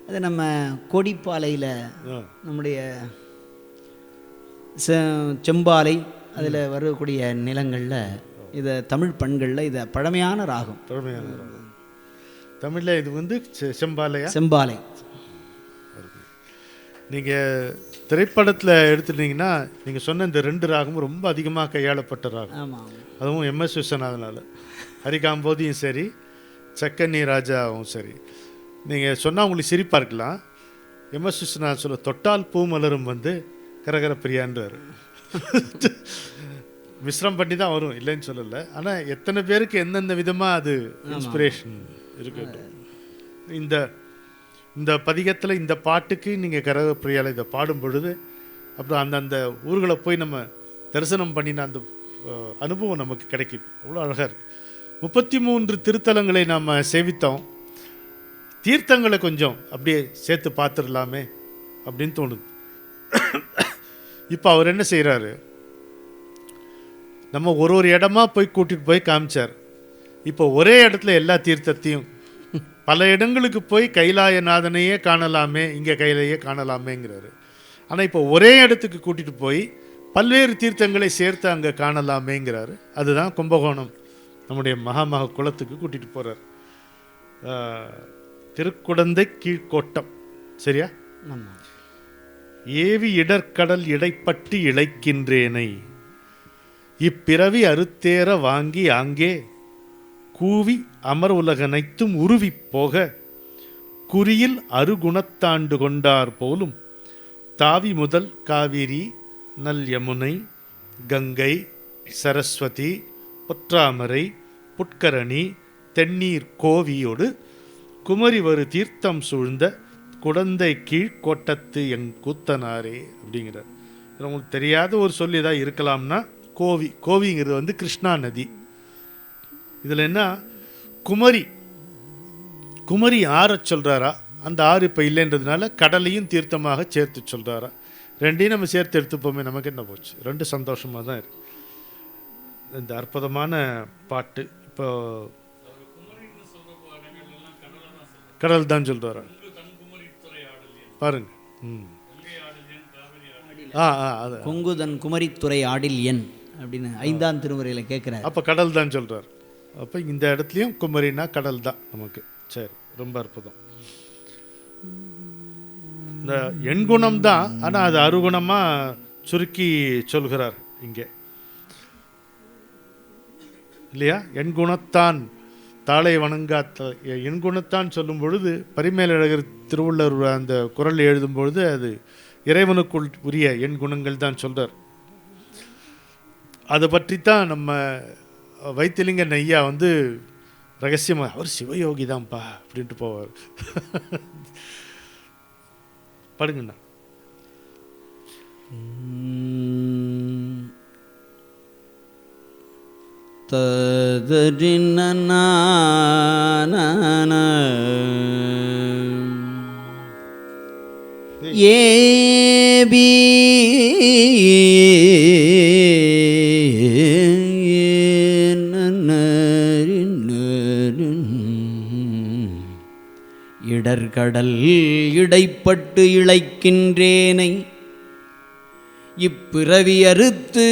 அது நம்ம கோடிப்பாலையில் நம்முடைய செம்பாலை அதில் வரக்கூடிய நிலங்களில் இதை தமிழ் பண்களில் இதை பழமையான ராகம். பழமையான ராகம் தமிழில் இது வந்து செம்பாலையா செம்பாலை. நீங்கள் திரைப்படத்தில் எடுத்துட்டீங்கன்னா நீங்கள் சொன்ன இந்த 2 ராகமும் ரொம்ப அதிகமாக கையாளப்பட்ட ராகம். ஆமாம். அதுவும் எம்எஸ் விஸ்வநாதனால் ஹரிகாம்போதியும் சரி சக்கன்னி ராஜாவும் சரி. நீங்கள் சொன்னால் உங்களுக்கு சிரிப்பாக இருக்கலாம். எம்எஸ் விஸ்வநாதன் சொல்ல தொட்டால் பூ மலரும் வந்து கரகர பிரியான்றார். மிஸ்ரம் பண்ணி தான் வரும், இல்லைன்னு சொல்லலை. ஆனால் எத்தனை பேருக்கு எந்தெந்த விதமாக அது இன்ஸ்பிரேஷன் இருக்கட்டும். இந்த பதிகத்தில் இந்த பாட்டுக்கு நீங்கள் கரகர பிரியால இதை பாடும் பொழுது அப்புறம் அந்தந்த ஊர்களை போய் நம்ம தரிசனம் பண்ணின அந்த அனுபவம் நமக்கு கிடைக்கும். அவ்வளோ அழகாக இருக்குது. 33 திருத்தலங்களை நாம் சேவித்தோம். தீர்த்தங்களை கொஞ்சம் அப்படியே சேர்த்து பார்த்துடலாமே அப்படின்னு தோணுது. இப்போ அவர் என்ன செய்கிறாரு, நம்ம ஒரு இடமா போய் கூட்டிகிட்டு போய் காமிச்சார். இப்போ ஒரே இடத்துல எல்லா தீர்த்தத்தையும் பல இடங்களுக்கு போய் கைலாயநாதனையே காணலாமே, இங்கே கையிலையே காணலாமேங்கிறாரு. ஆனால் இப்போ ஒரே இடத்துக்கு கூட்டிகிட்டு போய் பல்வேறு தீர்த்தங்களை சேர்த்து அங்கே காணலாமேங்கிறாரு. அதுதான் கும்பகோணம் நம்முடைய மகாமக குளத்துக்கு கூட்டிகிட்டு போகிறார். திருக்குடந்தை கீழ்கோட்டம், சரியா? ஏவி இடர்கடல் இடைப்பட்டு இழைக்கின்றேனை இப்பிறவி அறுத்தேற வாங்கி ஆங்கே கூவி அமர் உலகனைத்தும் உருவி போக குறியில் அருகுணத்தாண்டு கொண்டார் போலும் தாவி முதல் காவிரி நல் யமுனை கங்கை சரஸ்வதி பொற்றாமரை புட்கரணி தென்னீர் கோவியோடு குமரி வரு தீர்த்தம் சூழ்ந்த குடந்தை கீழ்கோட்டத்து என் கூத்தனாரே அப்படிங்கிறார். உங்களுக்கு தெரியாத ஒரு சொல்லி தான் இருக்கலாம்னா கோவி. கோவிங்கிறது வந்து கிருஷ்ணா நதி. இதில் என்ன, குமரி குமரி ஆற சொல்கிறாரா, அந்த ஆறு இப்போ இல்லைன்றதுனால கடலையும் தீர்த்தமாக சேர்த்து சொல்கிறாரா. ரெண்டையும் நம்ம சேர்த்து எடுத்துப்போமே, நமக்கு என்ன போச்சு, ரெண்டு சந்தோஷமாக தான் இருக்கு. இந்த அற்புதமான பாட்டு இப்போ கடல் தான் சொல்கிறாரா பாருங்க. கொங்குதன் குமரித்துறை ஆடில் என் அப்படின்னு 5ஆம் திருமுறையில் கேட்குறாரு. அப்போ கடல் தான் சொல்கிறார். அப்போ இந்த இடத்துலையும் குமரினா கடல் தான் நமக்கு. சரி, ரொம்ப அற்புதம். இந்த எண்குணம் தான், ஆனால் அது அருகுணமாக சுருக்கி சொல்கிறார் இங்கே இல்லையா. எண்குணத்தான் தாளை வணங்காத்த எண்குணத்தான் சொல்லும் பொழுது பரிமேலழகர் திருவள்ளுவர் அந்த குறள் எழுதும் பொழுது அது இறைவனுக்குள் உரிய எண்குணங்கள் தான் சொல்கிறார். அதை பற்றித்தான் நம்ம வைத்திலிங்கன் ஐயா வந்து ரகசியமாக அவர் சிவயோகி தான்ப்பா அப்படின்ட்டு போவார். படுங்கண்ணா. ஏபி இடர்கடல் இடைப்பட்டு இழைக்கின்றேனை இப்பிறவி அறுத்து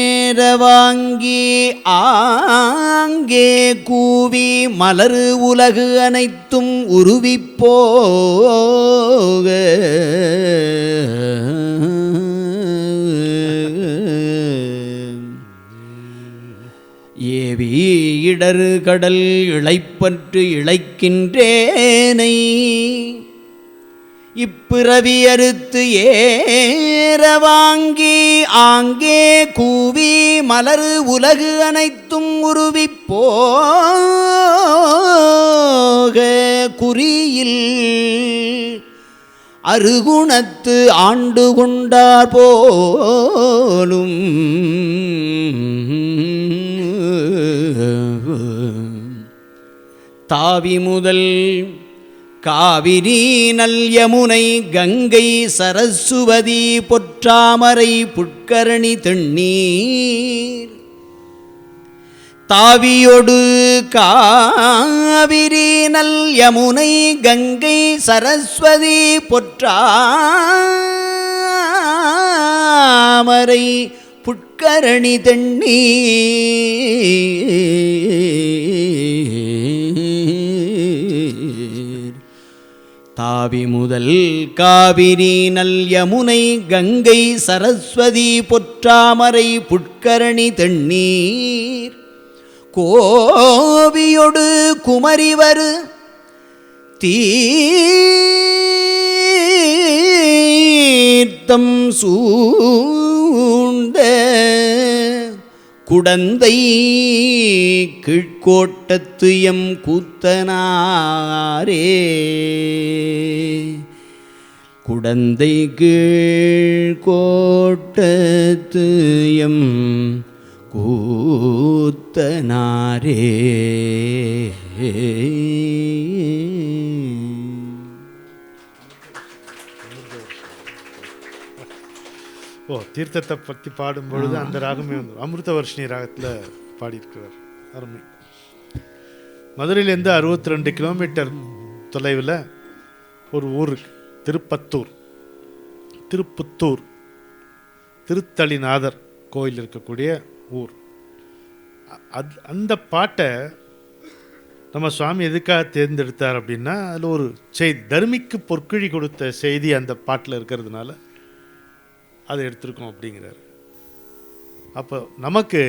ஏறவாங்கி ஆங்கே கூவி மலரு உலகு அனைத்தும் உருவிப்போக ஏவி இடரு கடல் இழைப்பற்று இழைக்கின்றேனை இப்பிறவி அறுத்து ஏறவாங்கி ஆங்கே கூவி மலரு உலகு அனைத்தும் உருவிப்போக குறியில் அருகுணத்து ஆண்டு கொண்டார் போலும் தாவி முதல் காவிரி நல் யமுனை கங்கை சரஸ்வதி பொற்றாமரை புட்கரணி தென்னீர் தாவியொடு காவிரி நல் யமுனை கங்கை சரஸ்வதி பொற்றாமரை புட்கரணி தென்னீர் தாவி முதல் காவிரி நல் யமுனை கங்கை சரஸ்வதி பொற்றாமரை புட்கரணி தென்னீர் கோவியொடு குமரிவரு தீர்த்தம் சூழ்ந்த குடந்தை கீழ்கோட்டத்து எம் கூத்தனாரே குடந்தை கீழ்கோட்டத்து எம் கூத்தனாரே. தீர்த்தத்தை பற்றி பாடும் பொழுது அந்த ராகமே வந்து அமிர்தவர்ஷினி ராகத்தில் பாடியிருக்கிறார். அருமை. மதுரையிலேருந்து 62 கிலோமீட்டர் தொலைவில் ஒரு ஊர் திருப்பத்தூர், திருப்புத்தூர், திருத்தளிநாதர் கோயில் இருக்கக்கூடிய ஊர். அந்த பாட்டை நம்ம சுவாமி எதுக்காக தேர்ந்தெடுத்தார் அப்படின்னா, அதில் ஒரு செய்தி, தர்மிக்கு பொற்கிழி கொடுத்த செய்தி அந்த பாட்டில் இருக்கிறதுனால அதை எடுத்திருக்கோம் அப்படிங்கிறார். அப்போ நமக்கு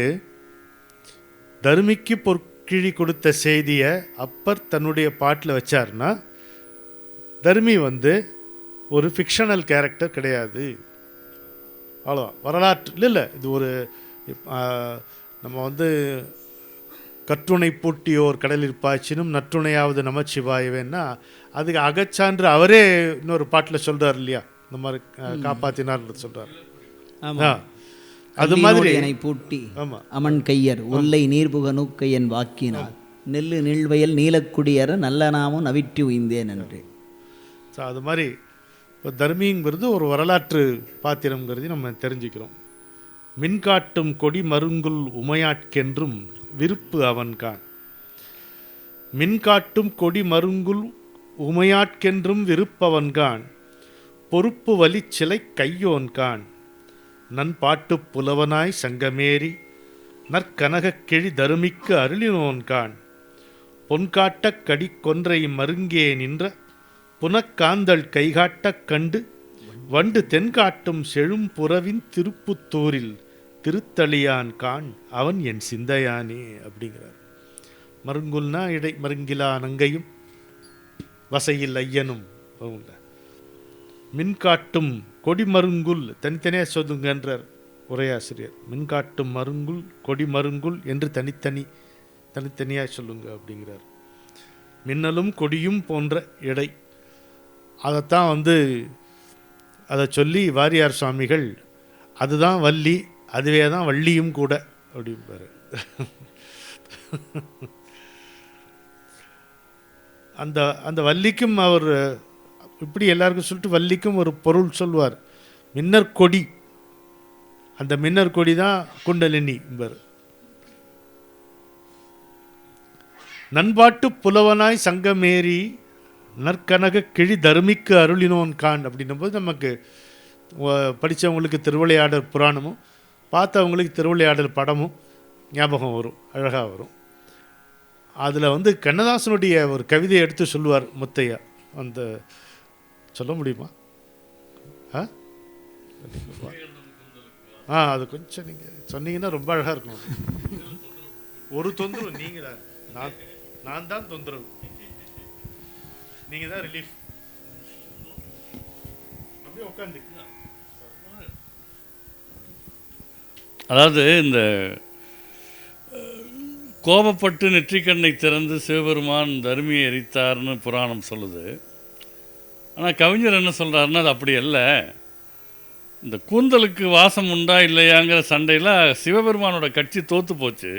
தர்மிக்கு பொற்கிழி கொடுத்த செய்தியை அப்பர் தன்னுடைய பாட்டில் வச்சார்னா, தர்மி வந்து ஒரு ஃபிக்ஷனல் கேரக்டர் கிடையாது. அவ்வளோ வரலாற்று இல்லை. இது ஒரு நம்ம வந்து கற்றுணை பூட்டியோர் கடலில் பாய்ச்சினும் நற்றுணையாவது நமச்சிவாயவேன்னா அதுக்கு அகச்சான்று அவரே இன்னொரு பாட்டில் சொல்கிறார் இல்லையா, இந்த மாதிரி காப்பாற்றினார்னு சொல்கிறார். அது மாதிரி என்னை பூட்டி அமன் கையர் ஒல்லை நீர்புக நூக்கை என் வாக்கினார் நெல்லு நீழ்வயல் நீலக்குடியர நல்ல நாமும் நவிட்டி உய்ந்தேன் என்று. ஸோ அது மாதிரி இப்போ தர்மிங்கிறது ஒரு வரலாற்று பாத்திரங்கிறது நம்ம தெரிஞ்சுக்கிறோம். மின்காட்டும் கொடி மருங்குல் உமையாட்கென்றும் விருப்பு அவன்கான். மின்காட்டும் கொடி மருங்குல் உமையாட்கென்றும் விருப்பவன்கான் பொறுப்பு வலி சிலை கையோன்கான் நண்பாட்டு புலவனாய் சங்கமேறி நற்கனகக் கிழி தருமிக்கு அருளினோன்கான் பொன்காட்டக் கடி கொன்றை மருங்கே நின்ற புனக்காந்தள் கைகாட்டக் கண்டு வண்டு தென்காட்டும் செழும் புறவின் திருப்புத்தூரில் திருத்தளியான் கான் அவன் என் சிந்தையானே அப்படிங்கிறார். மருங்குல்னா இடை மருங்கிலா நங்கையும் வசையில் ஐயனும். மின்காட்டும் கொடி மருங்குல் தனித்தனியாக சொல்லுங்கன்றார் உரையாசிரியர். மின்காட்டும் மருங்குல் கொடி மருங்குல் என்று தனித்தனியாக சொல்லுங்க அப்படிங்கிறார். மின்னலும் கொடியும் போன்ற இடை, அதைத்தான் வந்து அதை சொல்லி வாரியார் சுவாமிகள் அதுதான் வள்ளி, அதுவே தான் வள்ளியும் கூட அப்படிம்பாரு. அந்த அந்த வள்ளிக்கும் அவர் இப்படி எல்லாருக்கும் சொல்லிட்டு வள்ளிக்கும் ஒரு பொருள் சொல்வார். மின்னர் கொடி, அந்த மின்னர் கொடி தான் குண்டலினி என்பார். நண்பாட்டு புலவனாய் சங்கமேறி நற்கனக கிழி தருமிக்கு அருளினோன் கான் அப்படின்னும் போது நமக்கு படித்தவங்களுக்கு திருவிளையாடல் புராணமும் பார்த்தவங்களுக்கு திருவிளையாடல் படமும் ஞாபகம் வரும், அழகாக வரும். அதில் வந்து கண்ணதாசனுடைய ஒரு கவிதையை எடுத்து சொல்லுவார் முத்தையா. அந்த சொல்ல முடியுமா? அது கொஞ்சம் நீங்கள் சொன்னீங்கன்னா ரொம்ப அழகாக இருக்கும். ஒரு தொந்தரவு நீங்கள் தான், நான் தான் தொந்தரவு, நீங்கள் தான் ரிலீஃப். அப்படியே உட்காந்து. அதாவது இந்த கோபப்பட்டு நெற்றிக்கண்ணை திறந்து சிவபெருமான் தர்மியை எரித்தார்னு புராணம் சொல்லுது. ஆனால் கவிஞர் என்ன சொல்கிறாருன்னா அது அப்படி அல்ல. இந்த கூந்தலுக்கு வாசம் உண்டா இல்லையாங்கிற சண்டையில் சிவபெருமானோட கட்சி தோற்று போச்சு.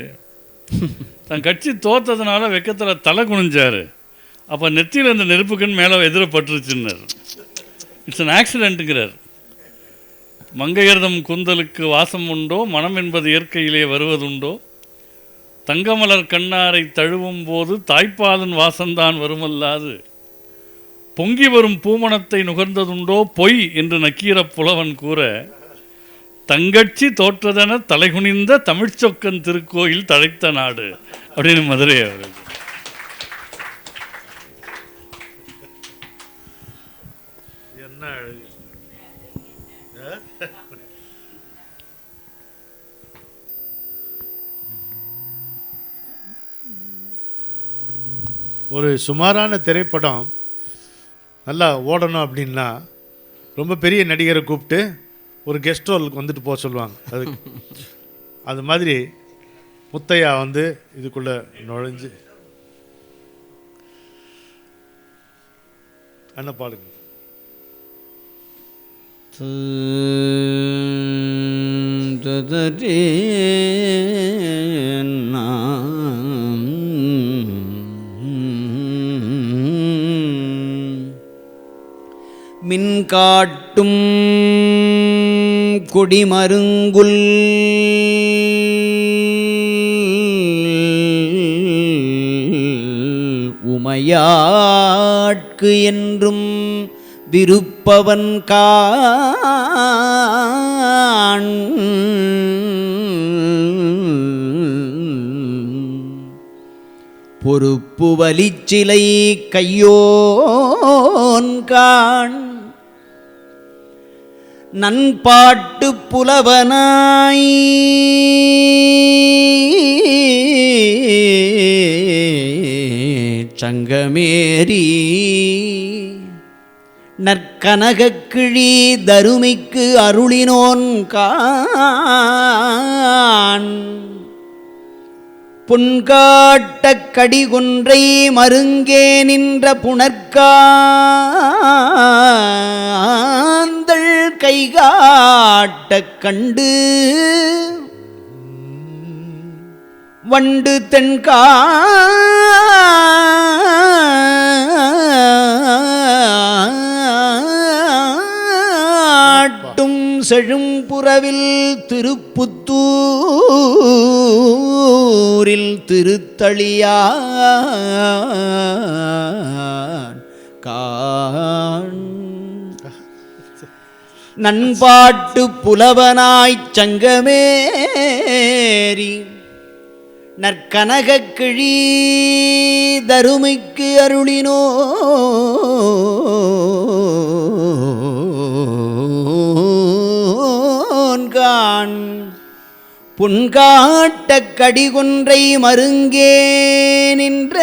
தன் கட்சி தோற்றதுனால வெக்கத்தில் தலை குனிஞ்சார். அப்போ நெத்தியில் இந்த நெருப்புக்கண் மேலே எதிரப்பட்டுருச்சுன்னார். It's an ஆக்சிடென்ட்டுங்கிறார். மங்கையர்தம் கூந்தலுக்கு வாசம் உண்டோ, மனம் என்பது இயற்கையிலே வருவதுண்டோ, தங்கமலர் கண்ணாரை தழுவும் போது தாய்ப்பாலன் வாசந்தான் வருமல்லாது, பொங்கி வரும் பூமணத்தை நுகர்ந்ததுண்டோ பொய் என்று நக்கீர புலவன் கூற, தங்கட்சி தோற்றதென தலைகுனிந்த தமிழ்ச்சொக்கன் திருக்கோயில் தழைத்த நாடு அப்படின்னு மதுரை அவர். என்ன ஒரு சுமாரான திரைப்படம் நல்லா ஓடணும் அப்படின்னா ரொம்ப பெரிய நடிகரை கூப்பிட்டு ஒரு கெஸ்ட் ரோலுக்கு வந்துட்டு போக சொல்லுவாங்க. அது மாதிரி முத்தையா வந்து இதுக்குள்ளே நுழைஞ்சு என்ன பாடுங்க. மின்காட்டும் கொடிமருங்குல் உமையாட்கு என்றும் விருப்பவன் காண் பொறுப்பு வலிச்சிலை கையோன் காண் நண்பாட்டு புலவனாய் சங்கமேரி நற்கனகக்கிழி தருமிக்கு அருளினோன் காண் புன்காட்ட கடிகுன்றை மருங்கே நின்ற புனற்காந்தள் கைகாட்ட கண்டு வண்டு தென்காட்டும் செழும்புறவில் திருப்புத்தூரில் திருத்தளியான் காண் நண்பாட்டு புலவனாய்ச் சங்கமேரி நற்கனகக்கிழி தருமிக்கு அருளினோன் காண் புன்காட்ட கடிகுன்றை மருங்கே நின்ற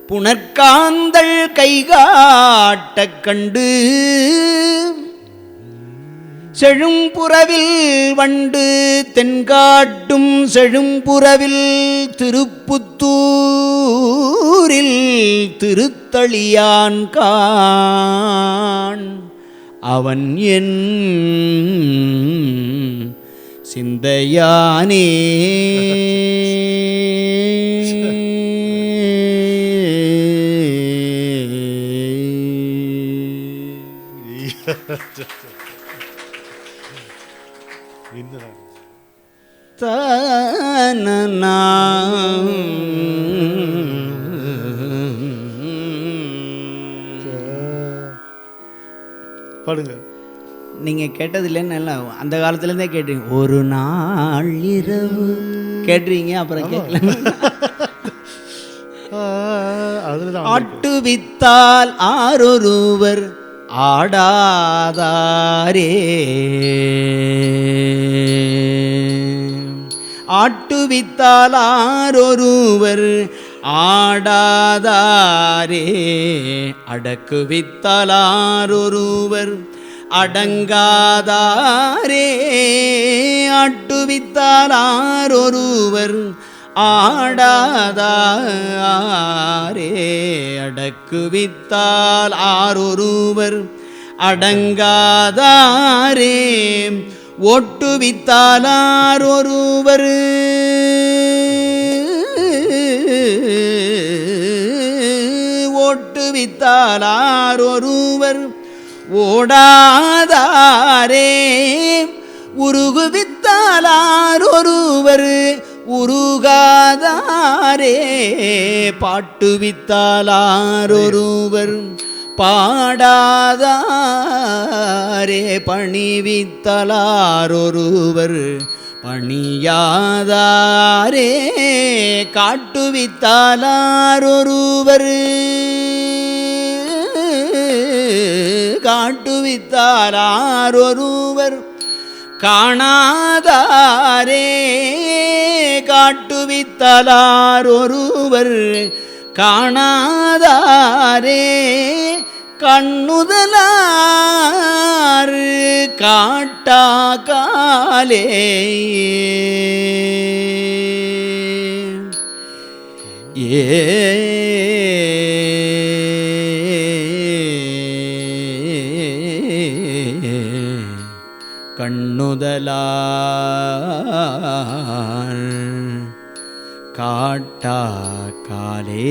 புனற்காந்தள் கைகாட்ட கண்டு செழும்புறவில் வண்டு தென்காட்டும் செழும்புறவில் திருப்புத்தூரில் திருத்தளியான் காண் அவன் என் சிந்தையானே. பாடுங்க. நீங்கள் கேட்டது இல்லைன்னு இல்லை, அந்த காலத்துலேருந்தே கேட்டீங்க. ஒரு நாள் இரவு கேட்டுறீங்க, அப்புறம் கேட்கல. ஆட்டுவித்தால் ஆரொருவர் ஆடாதாரே, ஆட்டுவித்தால் ஆரொருவர் ஆடாதாரே, அடக்குவித்தால் ஆரொருவர் அடங்காதாரே, ஆட்டுவித்தால் ஆரொருவர் ஆடாதாரே, அடக்குவித்தால் ஆரொருவர் அடங்காதாரே, ஓட்டுவித்தால் ஆரொருவர் ஓட்டுவித்தால் ஆரொருவர் ஓடாதாரே, உருகுவித்தால் ஆரொருவர் உருகாதாரே, பாட்டுவித்தால் ஆரொருவர் பாடாதாரே, பணிவித்தால் ஆரொருவர் பணியாதாரே, காட்டுவித்தால் ஆரொருவர் காட்டுவித்தால் ஆரொருவர் காணாதாரே, காட்டுவித்தால் ஆரொருவர் காணாதாரே, கண்ணுதலார் காட்டா காலே, கண்ணுதலார் காட்டா காலே.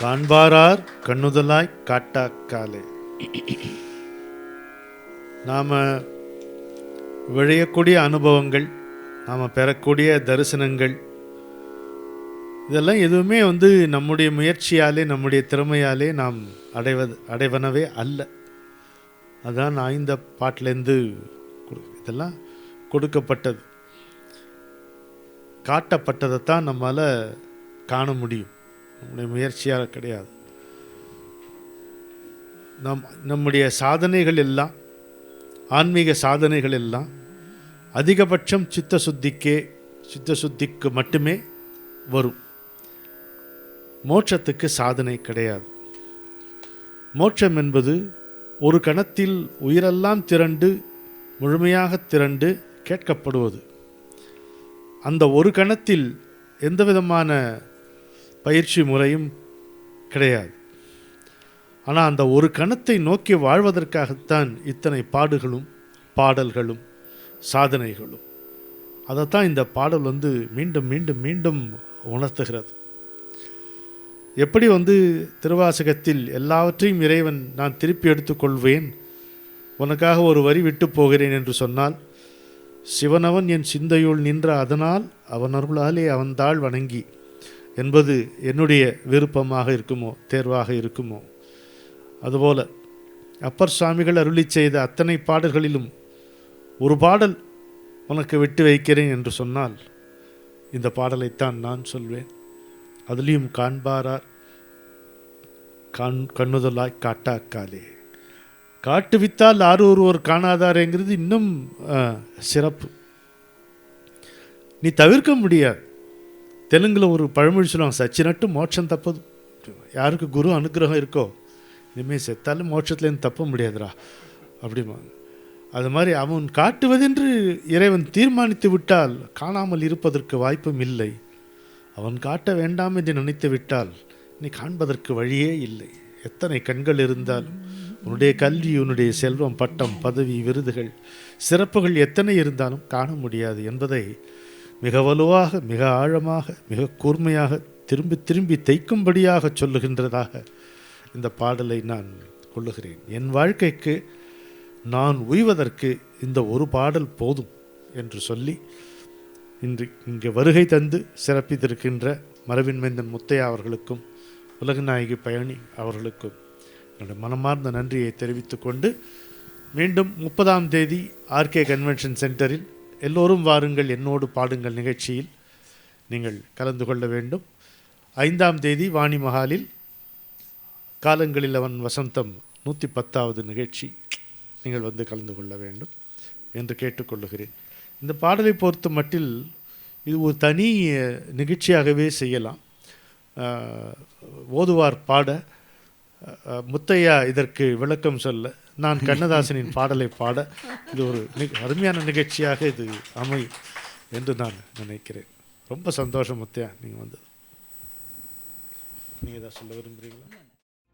காண்பாரார் கண்ணுதலாய் காட்டாக்காலே. நாம் விழையக்கூடிய அனுபவங்கள், நாம் பெறக்கூடிய தரிசனங்கள், இதெல்லாம் எதுவுமே நம்முடைய முயற்சியாலே நம்முடைய திறமையாலே நாம் அடைவனவே அல்ல. அதான் நான் இந்த பாட்டிலேருந்து இதெல்லாம் கொடுக்கப்பட்டது, காட்டப்பட்டதைத்தான் நம்மால் காண முடியும், நம்முடைய முயற்சியால் கிடையாது. நம்முடைய சாதனைகள் எல்லாம், ஆன்மீக சாதனைகள் எல்லாம் அதிகபட்சம் சித்தசுத்திக்கு மட்டுமே வரும். மோட்சத்துக்கு சாதனை கிடையாது. மோட்சம் என்பது ஒரு கணத்தில் உயிரெல்லாம் திரண்டு முழுமையாக திரண்டு கேட்கப்படுவது. அந்த ஒரு கணத்தில் எந்த விதமான பயிற்சி முறையும் கிடையாது. ஆனால் அந்த ஒரு கணத்தை நோக்கி வாழ்வதற்காகத்தான் இத்தனை பாடுகளும் பாடல்களும் சாதனைகளும். அதைத்தான் இந்த பாடல் மீண்டும் மீண்டும் மீண்டும் உணர்த்துகிறது. எப்படி திருவாசகத்தில் எல்லாவற்றையும் இறைவன் நான் திருப்பி எடுத்துக்கொள்வேன், உனக்காக ஒரு வரி விட்டு போகிறேன் என்று சொன்னால், சிவனவன் என் சிந்தையுள் நின்ற அதனால் அவன் அருளாலே அவன்தாள் வணங்கி என்பது என்னுடைய விருப்பமாக இருக்குமோ, தேர்வாக இருக்குமோ? அதுபோல அப்பர் சுவாமிகள் அருளி செய்த அத்தனை பாடல்களிலும் ஒரு பாடல் உனக்கு விட்டு வைக்கிறேன் என்று சொன்னால் இந்த பாடலைத்தான் நான் சொல்வேன். அதுலேயும் காண்பாரார் கண்ணுதலாய் காட்டாக்காலே, காட்டுவித்தால் ஆறு ஒருவர் காணாதாரேங்கிறது இன்னும் சிறப்பு. நீ தவிர்க்க முடியாது. தெலுங்கில் ஒரு பழமொழி சொல்லுவாங்க, சச்சினட்டு மோட்சம் தப்பது. யாருக்கு குரு அனுகிரகம் இருக்கோ இனிமேல் செத்தாலும் மோட்சத்துலேருந்து தப்ப முடியாதுரா அப்படிம்பாங்க. அது மாதிரி அவன் காட்டுவதென்று இறைவன் தீர்மானித்து விட்டால் காணாமல் இருப்பதற்கு வாய்ப்பும் இல்லை. அவன் காட்ட வேண்டாம் என்று நினைத்து விட்டால் நீ காண்பதற்கு வழியே இல்லை. எத்தனை கண்கள் இருந்தாலும் உன்னுடைய கல்வி, உன்னுடைய செல்வம், பட்டம், பதவி, விருதுகள், சிறப்புகள் எத்தனை இருந்தாலும் காண முடியாது என்பதை மிக வலுவாக, மிக ஆழமாக, மிக கூர்மையாக, திரும்பி திரும்பி தைக்கும்படியாக சொல்லுகின்றதாக இந்த பாடலை நான் கொள்ளுகிறேன். என் வாழ்க்கைக்கு நான் உய்வதற்கு இந்த ஒரு பாடல் போதும் என்று சொல்லி இங்கே வருகை தந்து சிறப்பித்திருக்கின்ற மரபின் மைந்தன் முத்தையா அவர்களுக்கும் உலகநாயகி பயணி அவர்களுக்கும் என்னுடைய மனமார்ந்த நன்றியை தெரிவித்துக்கொண்டு, மீண்டும் 30ஆம் தேதி ஆர்கே கன்வென்ஷன் சென்டரில் எல்லோரும் வாருங்கள் என்னோடு பாடுங்கள் நிகழ்ச்சியில் நீங்கள் கலந்து கொள்ள வேண்டும். 5ஆம் தேதி வாணி மஹாலில் காலங்களில் அவன் வசந்தம் 110வது நிகழ்ச்சி நீங்கள் கலந்து கொள்ள வேண்டும் என்று கேட்டுக்கொள்ளுகிறேன். இந்த பாடலை பொறுத்த மட்டில் இது ஒரு தனி நிகழ்ச்சியாகவே செய்யலாம். ஓதுவார் பாட, முத்தையா இதற்கு விளக்கம் சொல்ல, நான் கண்ணதாசனின் பாடலை பாட, இது ஒரு அருமையான நிகழ்ச்சியாக இது அமையும் என்று நான் நினைக்கிறேன். ரொம்ப சந்தோஷம் முத்தையா நீங்கள் வந்தது. நீங்கள் ஏதாவது சொல்ல விரும்புகிறீங்களா?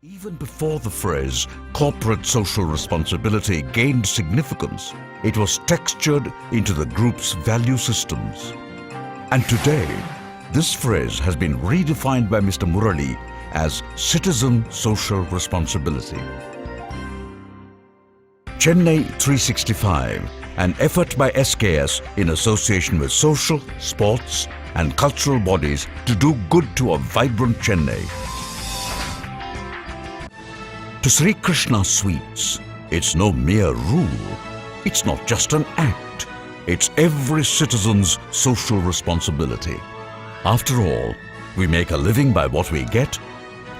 Even before the phrase corporate social responsibility gained significance, it was textured into the group's value systems. And today, this phrase has been redefined by Mr. Murali as citizen social responsibility. Chennai 365, an effort by SKS in association with social, sports and cultural bodies to do good to a vibrant Chennai. To Sri Krishna Sweets, it's no mere rule. It's not just an act. It's every citizen's social responsibility. After all, we make a living by what we get,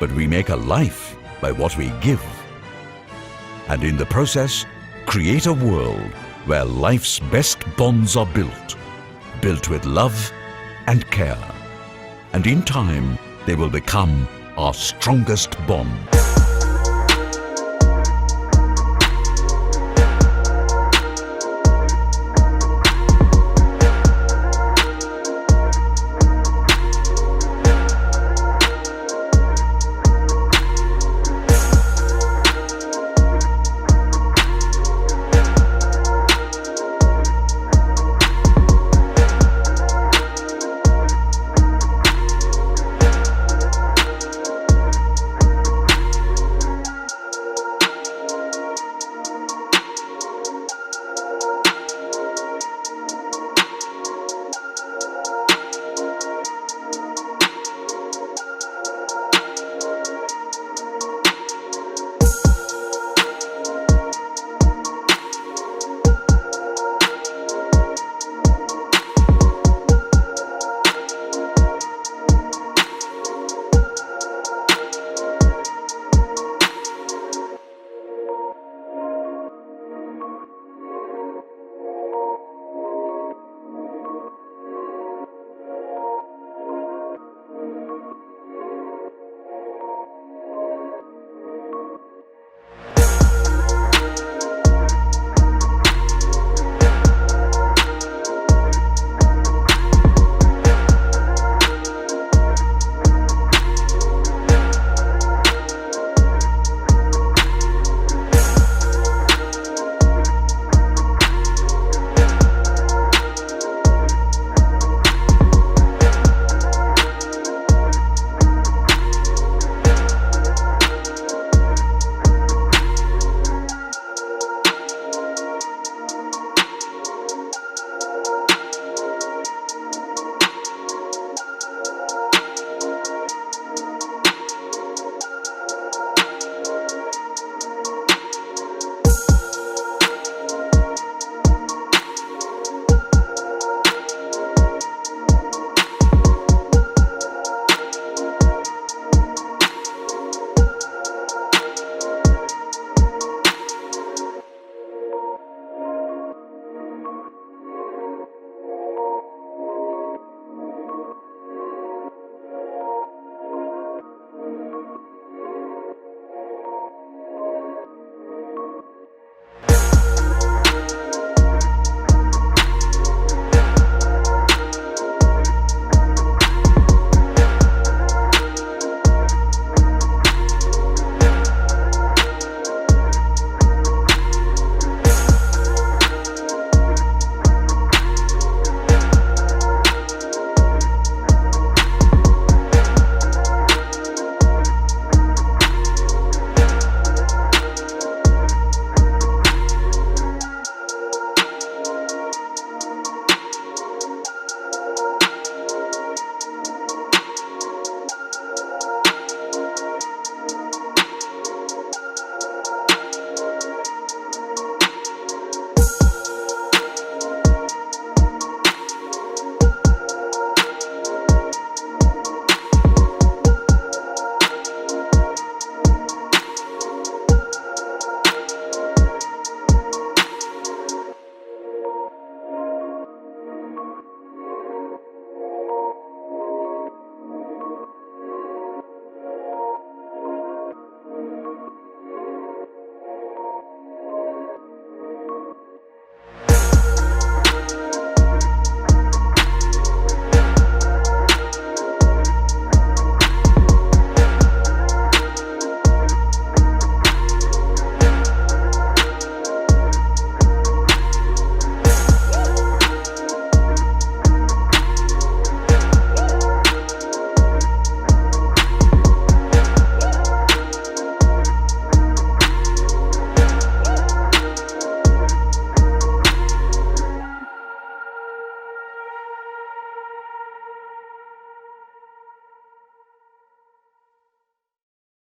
but we make a life by what we give. And in the process, create a world where life's best bonds are built with love and care. And in time, they will become our strongest bond.